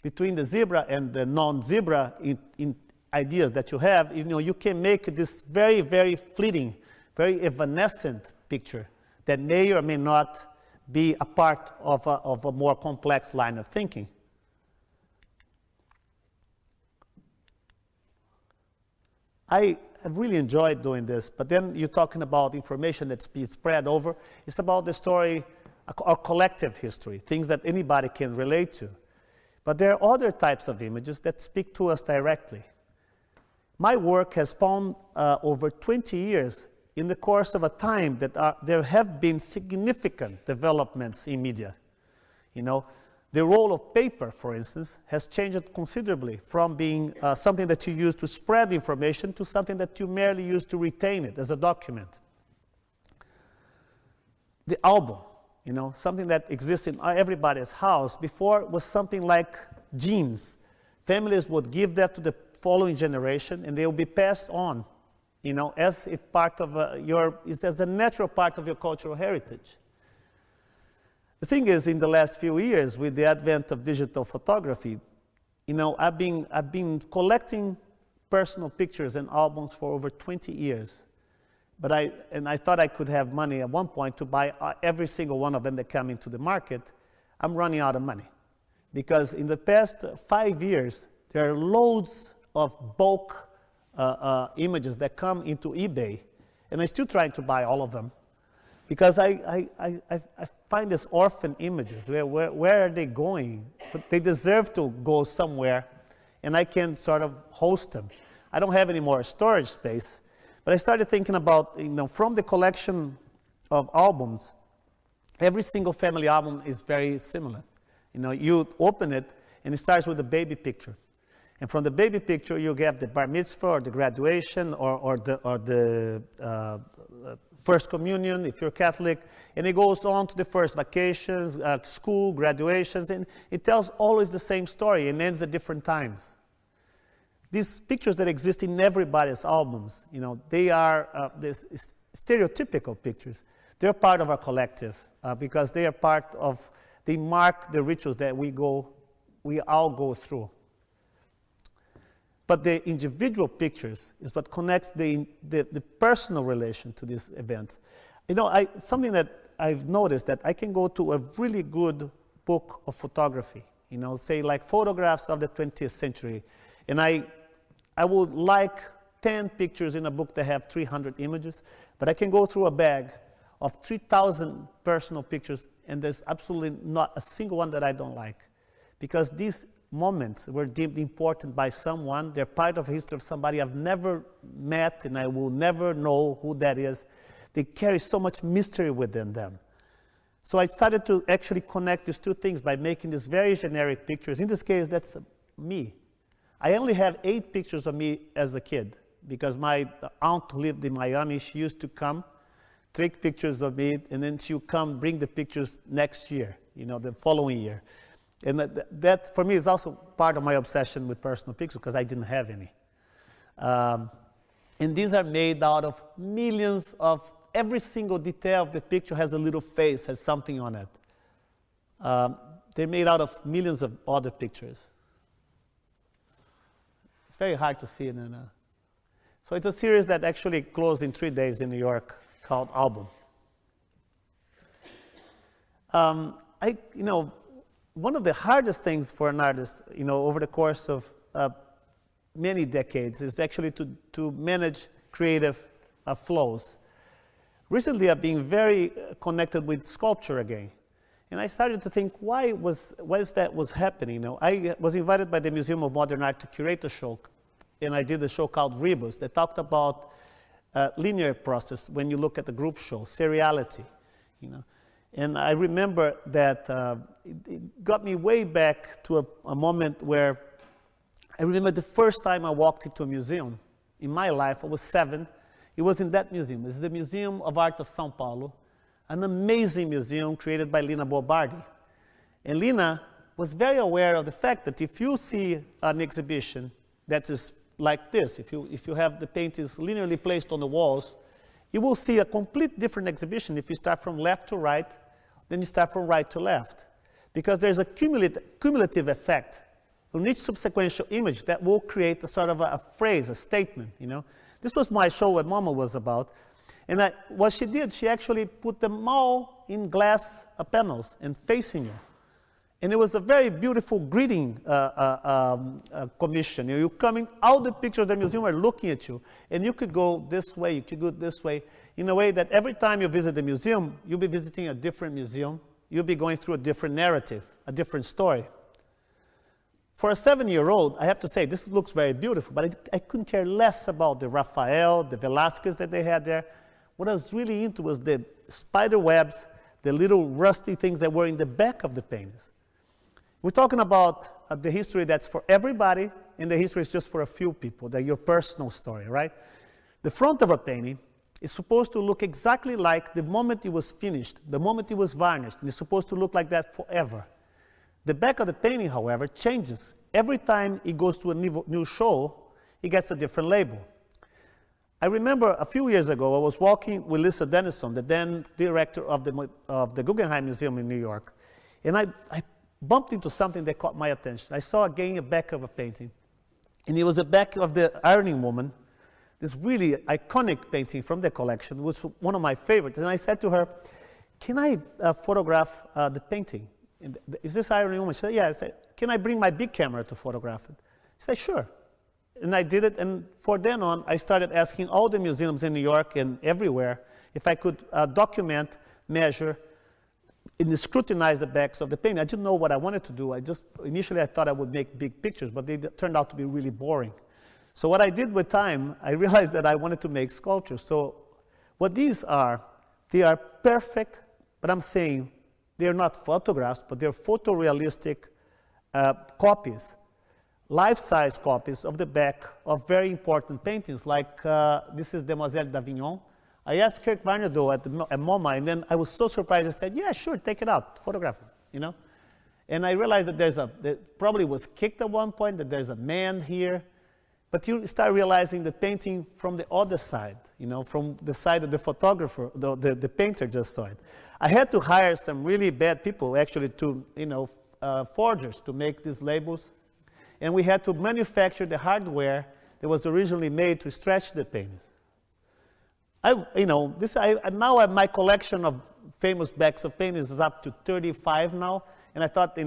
Between the zebra and the non-zebra in ideas that you have, you can make this very, very fleeting, very evanescent picture that may or may not be a part of a more complex line of thinking. I have really enjoyed doing this, but then you're talking about information that's being spread over. It's about the story, our collective history, things that anybody can relate to. But there are other types of images that speak to us directly. My work has spawned over 20 years in the course of a time that there have been significant developments in media. The role of paper, for instance, has changed considerably from being something that you use to spread information to something that you merely use to retain it as a document. The album, something that exists in everybody's house before was something like genes. Families would give that to the following generation and they will be passed on, as if part of as a natural part of your cultural heritage. The thing is, in the last few years, with the advent of digital photography, I've been collecting personal pictures and albums for over 20 years. But I thought I could have money at one point to buy every single one of them that come into the market. I'm running out of money. Because in the past 5 years, there are loads of bulk images that come into eBay. And I'm still trying to buy all of them. Because I find these orphan images. Where are they going? But they deserve to go somewhere, and I can sort of host them. I don't have any more storage space, but I started thinking about, from the collection of albums, every single family album is very similar. You open it, and it starts with a baby picture. And from the baby picture, you get the bar mitzvah or the graduation or the first communion if you're Catholic, and it goes on to the first vacations, school, graduations, and it tells always the same story and ends at different times. These pictures that exist in everybody's albums, they are these stereotypical pictures. They're part of our collective because they are they mark the rituals that we all go through. But the individual pictures is what connects the personal relation to this event. Something that I've noticed that I can go to a really good book of photography, say like photographs of the 20th century, and I would like 10 pictures in a book that have 300 images, but I can go through a bag of 3,000 personal pictures, and there's absolutely not a single one that I don't like. Because these moments were deemed important by someone. They're part of the history of somebody I've never met, and I will never know who that is. They carry so much mystery within them. So I started to actually connect these two things by making these very generic pictures. In this case, that's me. I only have 8 pictures of me as a kid, because my aunt who lived in Miami, she used to come, take pictures of me, and then she'll come bring the pictures next year, the following year. And that for me, is also part of my obsession with personal pictures, because I didn't have any. And these are made out of millions of, every single detail of the picture has a little face, has something on it. They're made out of millions of other pictures. It's very hard to see. So it's a series that actually closed in 3 days in New York, called Album. One of the hardest things for an artist, over the course of many decades, is actually to manage creative flows. Recently, I've been very connected with sculpture again, and I started to think, why is that was happening? I was invited by the Museum of Modern Art to curate a show, and I did a show called Rebus that talked about linear process when you look at the group show, seriality, And I remember that it got me way back to a moment where I remember the first time I walked into a museum in my life. I was 7. It was in that museum. It's the Museum of Art of São Paulo, an amazing museum created by Lina Bobardi. And Lina was very aware of the fact that if you see an exhibition that is like this, if you have the paintings linearly placed on the walls, you will see a complete different exhibition if you start from left to right than you start from right to left. Because there's a cumulative effect on each subsequent image that will create a sort of a phrase, a statement, This was my show, what Mama was about. And what she did, she actually put them all in glass panels and facing you. And it was a very beautiful greeting commission. You're coming, all the pictures of the museum are looking at you. And you could go this way, you could go this way, in a way that every time you visit the museum, you'll be visiting a different museum. You'll be going through a different narrative, a different story. For a 7-year-old, I have to say, this looks very beautiful, but I couldn't care less about the Raphael, the Velázquez that they had there. What I was really into was the spider webs, the little rusty things that were in the back of the paintings. We're talking about the history that's for everybody, and the history is just for a few people, your personal story, right? The front of a painting is supposed to look exactly like the moment it was finished, the moment it was varnished, and it's supposed to look like that forever. The back of the painting, however, changes. Every time it goes to a new show, it gets a different label. I remember a few years ago, I was walking with Lisa Dennison, the then director of the Guggenheim Museum in New York, and I bumped into something that caught my attention. I saw again a back of a painting, and it was the back of the Ironing Woman, this really iconic painting from the collection. It was one of my favorites, and I said to her, can I photograph the painting? Is this Ironing Woman? She said, yeah. I said, can I bring my big camera to photograph it? She said, sure. And I did it, and from then on, I started asking all the museums in New York and everywhere if I could document, measure, and scrutinize the backs of the painting. I didn't know what I wanted to do. Initially I thought I would make big pictures, but they turned out to be really boring. So what I did with time, I realized that I wanted to make sculptures. So what these are, they are perfect, but I'm saying they're not photographs, but they're photorealistic copies, life-size copies of the back of very important paintings, like this is Demoiselle d'Avignon. I asked Kirk Varnado at MoMA, and then I was so surprised. I said, yeah, sure, take it out, photograph it, And I realized that that probably was kicked at one point, that there's a man here. But you start realizing the painting from the other side, from the side of the photographer, the painter just saw it. I had to hire some really bad people, actually, to, forgers to make these labels. And we had to manufacture the hardware that was originally made to stretch the paintings. Now my collection of famous backs of paintings is up to 35 now. And I thought,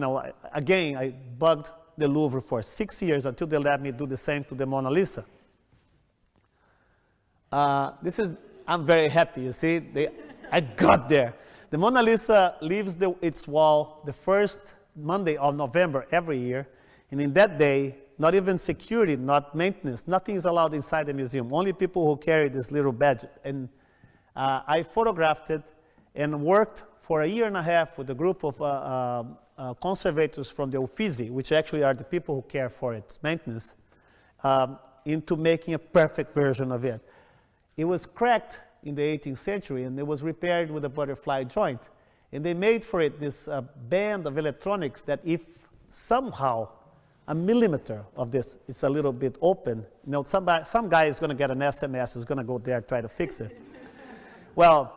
again, I bugged the Louvre for 6 years until they let me do the same to the Mona Lisa. I'm very happy, you see, I got there. The Mona Lisa leaves its wall the first Monday of November every year, and in that day, not even security, not maintenance, nothing is allowed inside the museum, only people who carry this little badge. And I photographed it and worked for a year and a half with a group of conservators from the Uffizi, which actually are the people who care for its maintenance, into making a perfect version of it. It was cracked in the 18th century, and it was repaired with a butterfly joint. And they made for it this band of electronics that if somehow a millimeter of this is a little bit open, you know, some guy is going to get an SMS, who's going to go there and try to fix it. Well,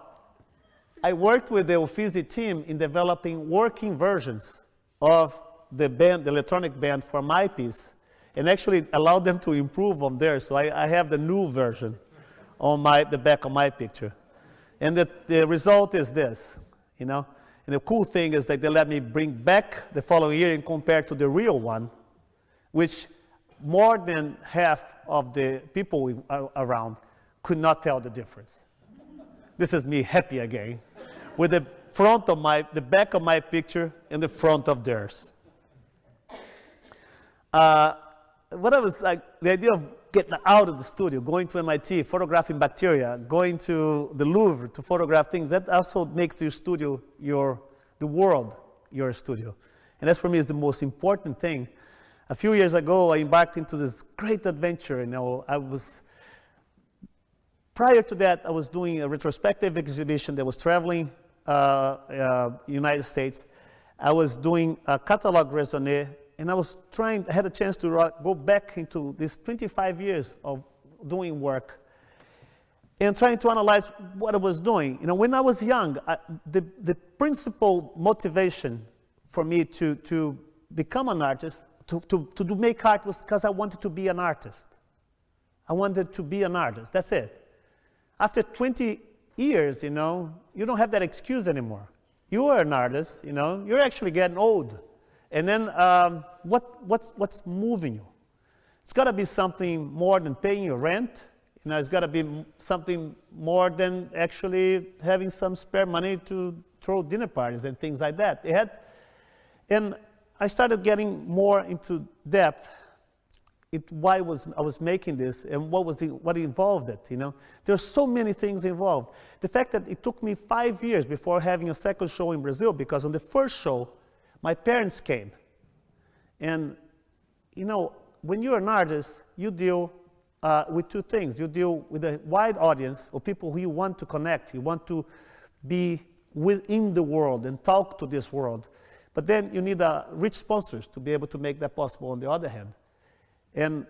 I worked with the Uffizi team in developing working versions of the band, the electronic band for my piece, and actually allowed them to improve on theirs. So I have the new version on the back of my picture. And the result is this, you know. And the cool thing is that they let me bring back the following year and compare to the real one, which more than half of the people around could not tell the difference. This is me happy again, with the back of my picture and the front of theirs. What I was like, the idea of getting out of the studio, going to MIT, photographing bacteria, going to the Louvre to photograph things, that also makes your studio the world your studio. And that for me is the most important thing. A few years ago, I embarked into this great adventure. You know, prior to that, I was doing a retrospective exhibition that was traveling United States. I was doing a catalogue raisonné, and I had a chance to go back into these 25 years of doing work and trying to analyze what I was doing. You know, when I was young, the principal motivation for me to become an artist, to make art, was because I wanted to be an artist. I wanted to be an artist, that's it. After 20 years, you know, you don't have that excuse anymore. You are an artist, you know, you're actually getting old. And then what's moving you? It's got to be something more than paying your rent. You know, it's got to be something more than actually having some spare money to throw dinner parties and things like that. And I started getting more into depth why I was making this and what involved it, you know. There's so many things involved. The fact that it took me 5 years before having a second show in Brazil, because on the first show, my parents came. And, you know, when you're an artist, you deal with two things. You deal with a wide audience of people who you want to connect. You want to be within the world and talk to this world. But then you need rich sponsors to be able to make that possible on the other hand. And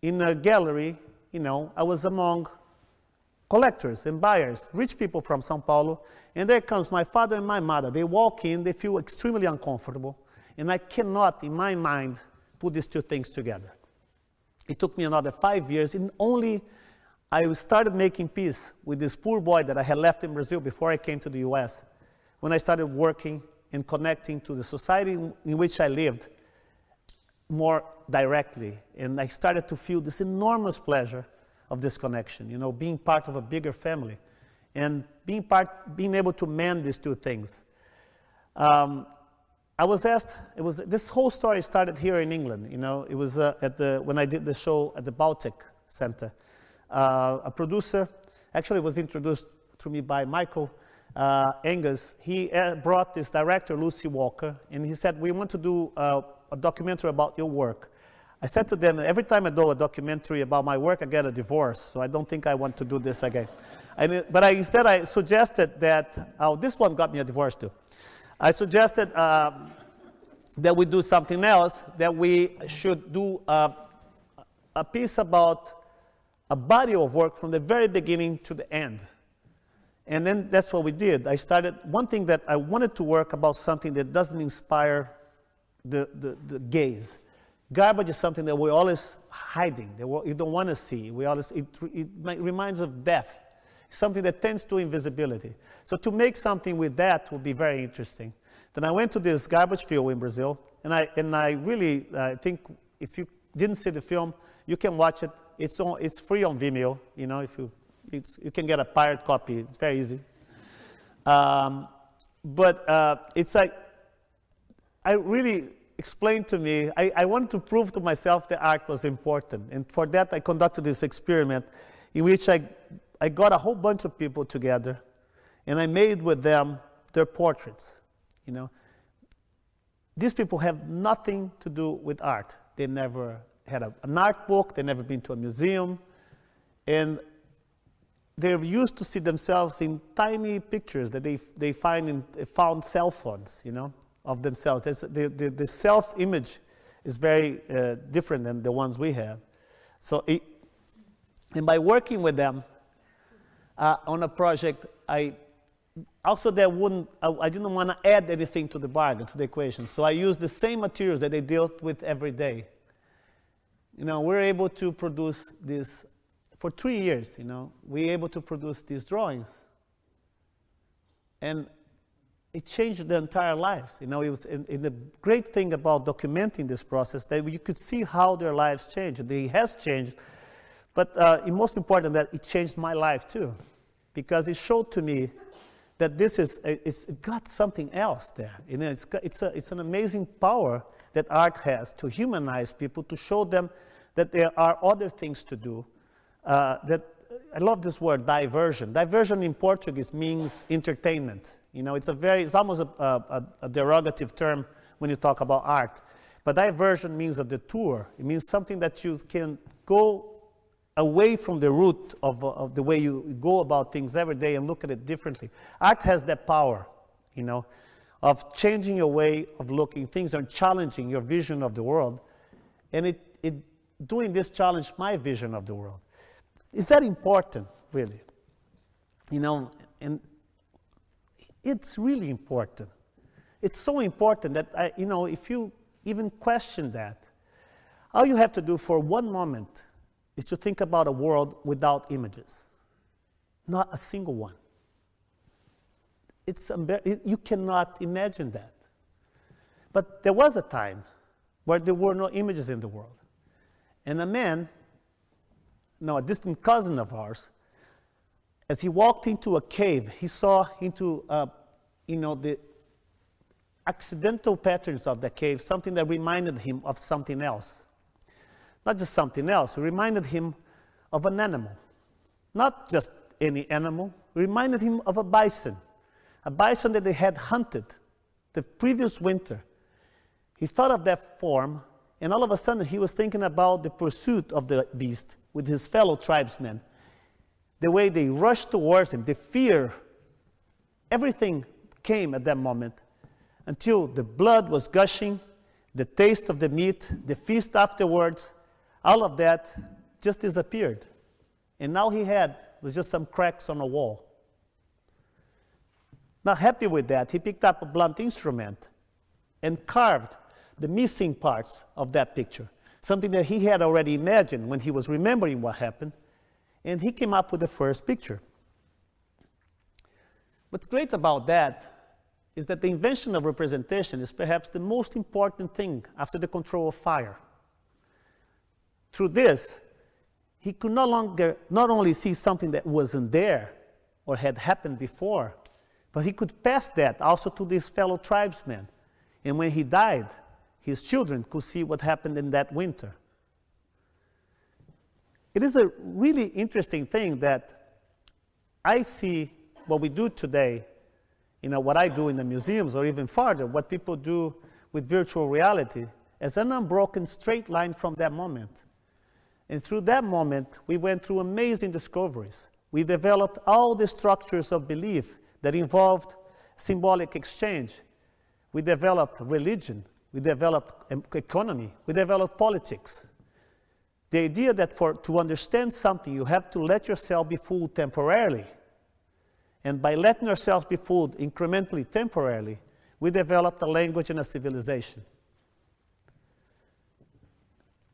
in a gallery, you know, I was among collectors and buyers, rich people from São Paulo, and there comes my father and my mother. They walk in, they feel extremely uncomfortable, and I cannot, in my mind, put these two things together. It took me another 5 years, and only I started making peace with this poor boy that I had left in Brazil before I came to the US, when I started working and connecting to the society in which I lived more directly. And I started to feel this enormous pleasure of this connection, you know, being part of a bigger family and being able to mend these two things. I was asked, this whole story started here in England, you know. It was when I did the show at the Baltic Center. A producer, actually was introduced to me by Michael Angus. He brought this director, Lucy Walker, and he said, we want to do a documentary about your work. I said to them, every time I do a documentary about my work, I get a divorce, so I don't think I want to do this again. But instead I suggested that, this one got me a divorce too. I suggested that we do something else, that we should do a piece about a body of work from the very beginning to the end. And then that's what we did. I started, one thing that I wanted to work about something that doesn't inspire the gaze. Garbage is something that we're always hiding, that you don't want to see. It reminds of death. It's something that tends to invisibility. So to make something with that would be very interesting. Then I went to this garbage field in Brazil, and I really think if you didn't see the film, you can watch it. It's free on Vimeo, you know, if you You can get a pirate copy. It's very easy. But it's like, I really explained to me, I wanted to prove to myself that art was important. And for that, I conducted this experiment in which I got a whole bunch of people together, and I made with them their portraits. You know, these people have nothing to do with art. They never had an art book. They've never been to a museum. And they're used to see themselves in tiny pictures that they find in found cell phones, you know, of themselves. The self-image is very different than the ones we have. So, and by working with them on a project, I didn't want to add anything to the bargain, to the equation. So I used the same materials that they dealt with every day. You know, we're able to produce this for 3 years. You know, we're able to produce these drawings, and it changed their entire lives. You know, it was and the great thing about documenting this process that you could see how their lives changed. It has changed, but most important that it changed my life too, because it showed to me that it's got something else there. You know, it's an amazing power that art has to humanize people, to show them that there are other things to do. That I love this word, diversion. Diversion in Portuguese means entertainment. You know, it's almost a derogative term when you talk about art. But diversion means a detour. It means something that you can go away from the root of the way you go about things every day and look at it differently. Art has that power, you know, of changing your way of looking things and challenging your vision of the world. And doing this challenged my vision of the world. Is that important, really? You know, and it's really important. It's so important that, you know, if you even question that, all you have to do for one moment is to think about a world without images. Not a single one. You cannot imagine that. But there was a time where there were no images in the world. And a man, a distant cousin of ours, as he walked into a cave, he saw into, the accidental patterns of the cave, something that reminded him of something else. Not just something else, it reminded him of an animal. Not just any animal, it reminded him of a bison that they had hunted the previous winter. He thought of that form, and all of a sudden he was thinking about the pursuit of the beast with his fellow tribesmen. The way they rushed towards him, the fear, everything came at that moment until the blood was gushing, the taste of the meat, the feast afterwards, all of that just disappeared. And now he was just some cracks on a wall. Not happy with that, he picked up a blunt instrument and carved the missing parts of that picture, something that he had already imagined when he was remembering what happened, and he came up with the first picture. What's great about that is that the invention of representation is perhaps the most important thing after the control of fire. Through this, he could not only see something that wasn't there or had happened before, but he could pass that also to his fellow tribesmen. And when he died, his children could see what happened in that winter. It is a really interesting thing that I see what we do today, what I do in the museums, or even farther, what people do with virtual reality, as an unbroken straight line from that moment. And through that moment, we went through amazing discoveries. We developed all the structures of belief that involved symbolic exchange. We developed religion. We developed economy. We developed politics. The idea that to understand something, you have to let yourself be fooled temporarily. And by letting yourself be fooled incrementally, temporarily, we developed a language and a civilization.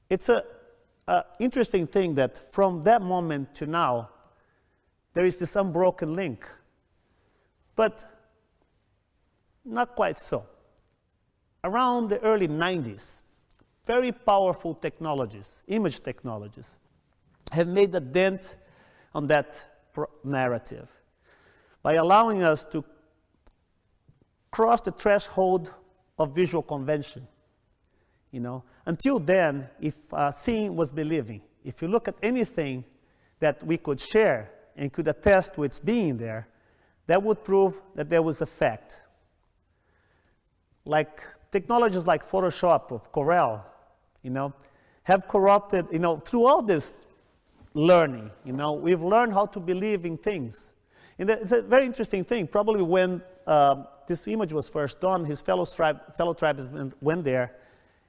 It's an interesting thing that from that moment to now, there is this unbroken link. But not quite so. Around the early 90s, very powerful technologies, image technologies, have made a dent on that narrative, by allowing us to cross the threshold of visual convention. Until then, if seeing was believing, if you look at anything that we could share and could attest to its being there, that would prove that there was a fact. Like technologies like Photoshop or Corel, have corrupted, through all this learning, we've learned how to believe in things. And it's a very interesting thing. Probably when this image was first done, his fellow tribesmen went there,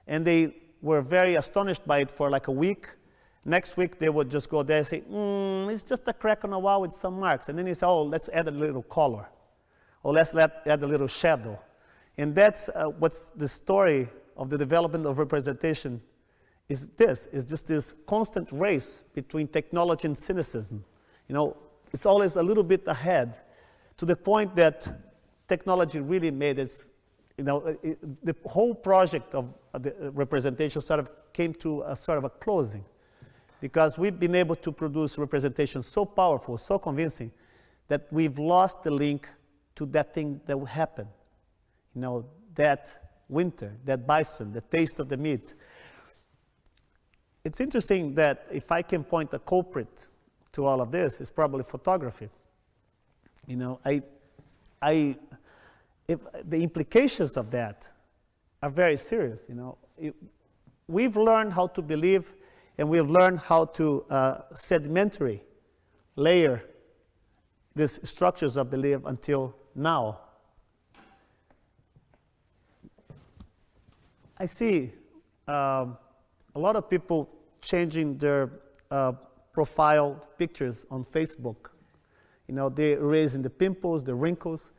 and they were very astonished by it for like a week. Next week, they would just go there and say, it's just a crack on a wall with some marks. And then he said, let's add a little color. Or let's add a little shadow. And that's what's the story of the development of representation is just this constant race between technology and cynicism. It's always a little bit ahead, to the point that technology really made its, the whole project of the representation sort of came to a sort of a closing, because we've been able to produce representation so powerful, so convincing, that we've lost the link to that thing that happened. That winter, that bison, the taste of the meat. It's interesting that if I can point a culprit to all of this, it's probably photography. If the implications of that are very serious. We've learned how to believe, and we've learned how to sedimentary layer these structures of belief until now. I see a lot of people changing their profile pictures on Facebook. They're erasing the pimples, the wrinkles.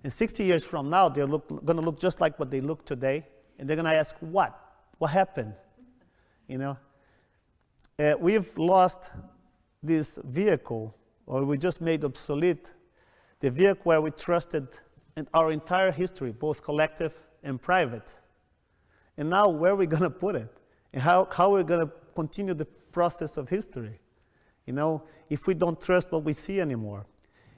And 60 years from now, they're going to look just like what they look today. And they're going to ask, what? What happened? We've lost this vehicle, or we just made obsolete the vehicle where we trusted in our entire history, both collective and private. And now, where are we going to put it? And how are we going to continue the process of history? If we don't trust what we see anymore.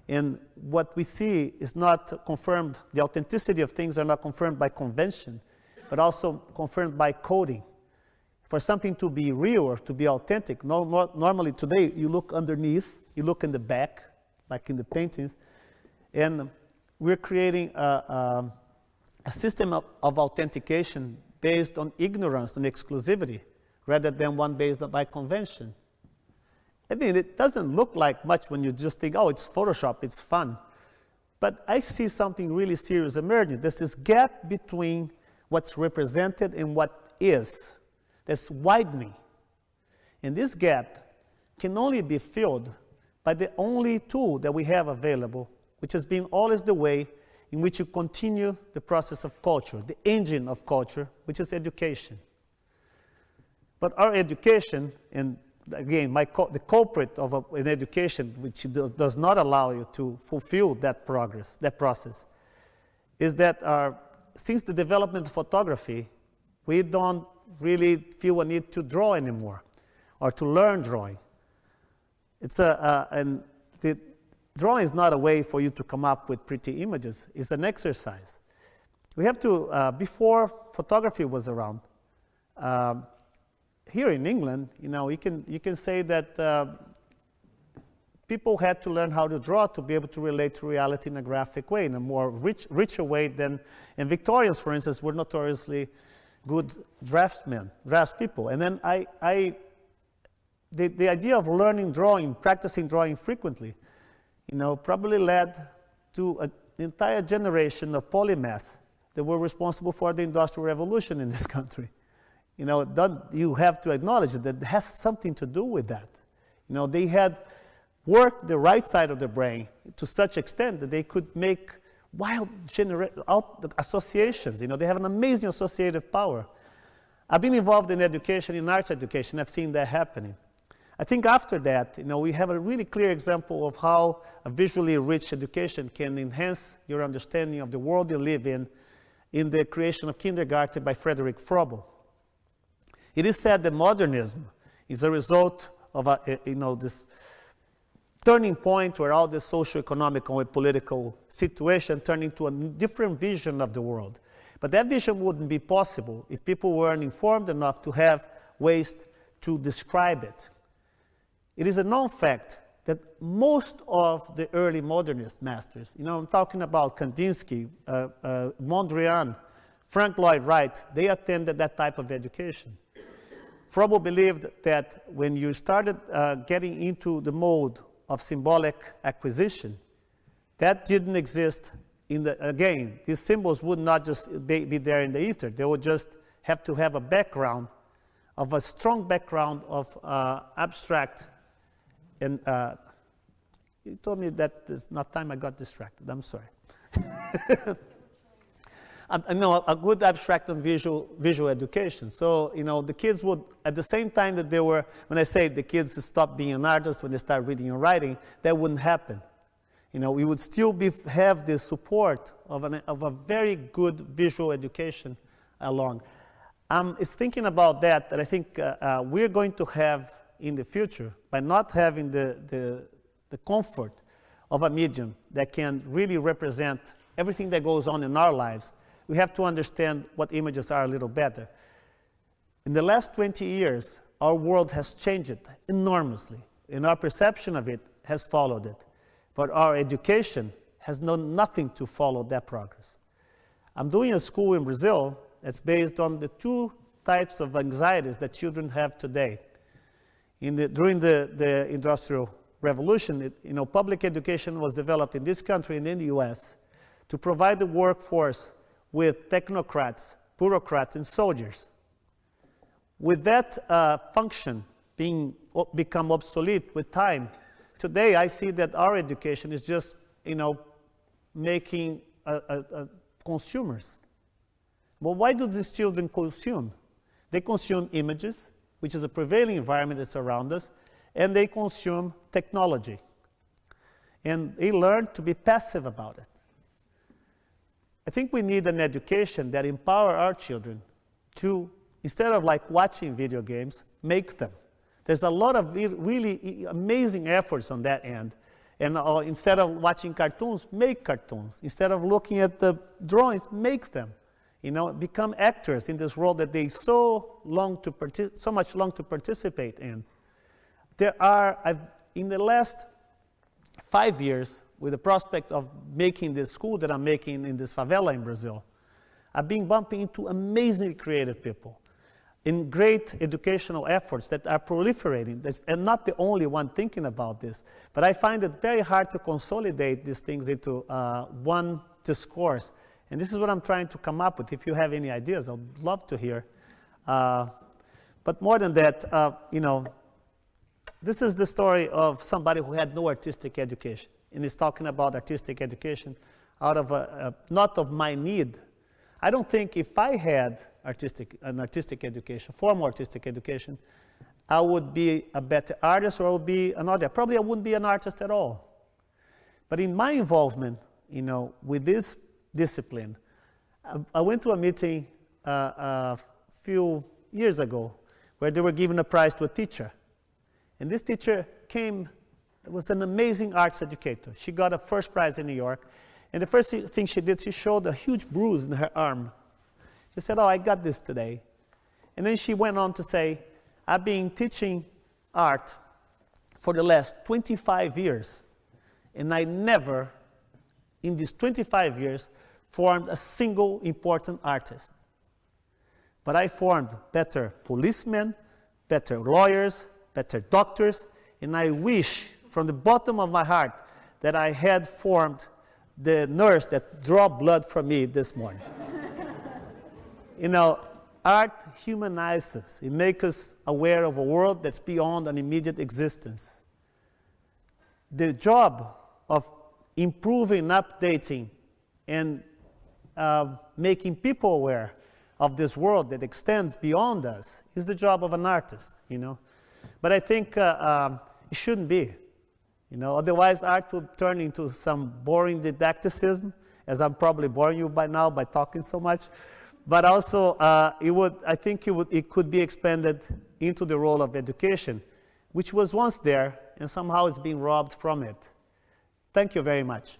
And what we see is not confirmed, the authenticity of things are not confirmed by convention, but also confirmed by coding. For something to be real or to be authentic, normally today you look underneath, you look in the back, like in the paintings, and we're creating a system of authentication based on ignorance and exclusivity, rather than one based by convention. I mean, it doesn't look like much when you just think, it's Photoshop, it's fun. But I see something really serious emerging. There's this gap between what's represented and what is. That's widening. And this gap can only be filled by the only tool that we have available, which has been always the way in which you continue the process of culture, the engine of culture, which is education. But our education, and again, the culprit of an education which does not allow you to fulfill that progress, that process, is that since the development of photography, we don't really feel a need to draw anymore, or to learn drawing. And the drawing is not a way for you to come up with pretty images. It's an exercise. We have to, before photography was around, here in England, you can say that people had to learn how to draw to be able to relate to reality in a graphic way, in a more richer way than, and Victorians, for instance, were notoriously good draftspeople. And then the idea of learning drawing, practicing drawing frequently, probably led to an entire generation of polymaths that were responsible for the Industrial Revolution in this country. You have to acknowledge that it has something to do with that. They had worked the right side of the brain to such extent that they could make wild associations. They have an amazing associative power. I've been involved in education, in arts education. I've seen that happening. I think after that, we have a really clear example of how a visually rich education can enhance your understanding of the world you live in the creation of kindergarten by Frederick Froebel. It is said that modernism is a result of this turning point where all this socio-economic and political situation turned into a different vision of the world. But that vision wouldn't be possible if people weren't informed enough to have ways to describe it. It is a known fact that most of the early modernist masters, I'm talking about Kandinsky, Mondrian, Frank Lloyd Wright, they attended that type of education. Froebel believed that when you started getting into the mode of symbolic acquisition, that didn't exist again, these symbols would not just be there in the ether. They would just have to have a background, of a strong background of abstract. And you told me that there's not time, I got distracted. I'm sorry. No, a good abstract and visual education. So, the kids would, at the same time that they were, when I say the kids stop being an artist when they start reading and writing, that wouldn't happen. We would still have the support of a very good visual education along. It's thinking about that I think we're going to have in the future, by not having the comfort of a medium that can really represent everything that goes on in our lives. We have to understand what images are a little better. In the last 20 years, our world has changed enormously, and our perception of it has followed it. But our education has done nothing to follow that progress. I'm doing a school in Brazil that's based on the two types of anxieties that children have today. During the Industrial Revolution, public education was developed in this country and in the US to provide the workforce with technocrats, bureaucrats, and soldiers. With that function become obsolete with time, today I see that our education is just, making consumers. Well, why do these children consume? They consume images, which is a prevailing environment that's around us, and they consume technology. And they learn to be passive about it. I think we need an education that empowers our children to, instead of watching video games, make them. There's a lot of really amazing efforts on that end. And instead of watching cartoons, make cartoons. Instead of looking at the drawings, make them. Become actors in this world that they so much long to participate in. In the last 5 years, with the prospect of making this school that I'm making in this favela in Brazil, I've been bumping into amazingly creative people in great educational efforts that are proliferating. I'm not the only one thinking about this, but I find it very hard to consolidate these things into one discourse. And this is what I'm trying to come up with. If you have any ideas, I'd love to hear. But more than that, this is the story of somebody who had no artistic education. And he's talking about artistic education out of not of my need. I don't think if I had an artistic education, formal artistic education, I would be a better artist or I would be an artist. Probably I wouldn't be an artist at all. But in my involvement, with this discipline, I went to a meeting a few years ago where they were giving a prize to a teacher. And this teacher was an amazing arts educator. She got a first prize in New York. And the first thing she did, she showed a huge bruise in her arm. She said, I got this today. And then she went on to say, I've been teaching art for the last 25 years. And I never, in these 25 years, formed a single important artist. But I formed better policemen, better lawyers, better doctors, and I wish from the bottom of my heart that I had formed the nurse that drew blood from me this morning. Art humanizes. It makes us aware of a world that's beyond an immediate existence. The job of improving, updating, and making people aware of this world that extends beyond us is the job of an artist, But I think it shouldn't be. Otherwise art would turn into some boring didacticism, as I'm probably boring you by now by talking so much. But also, it could be expanded into the role of education, which was once there and somehow it's being robbed from it. Thank you very much.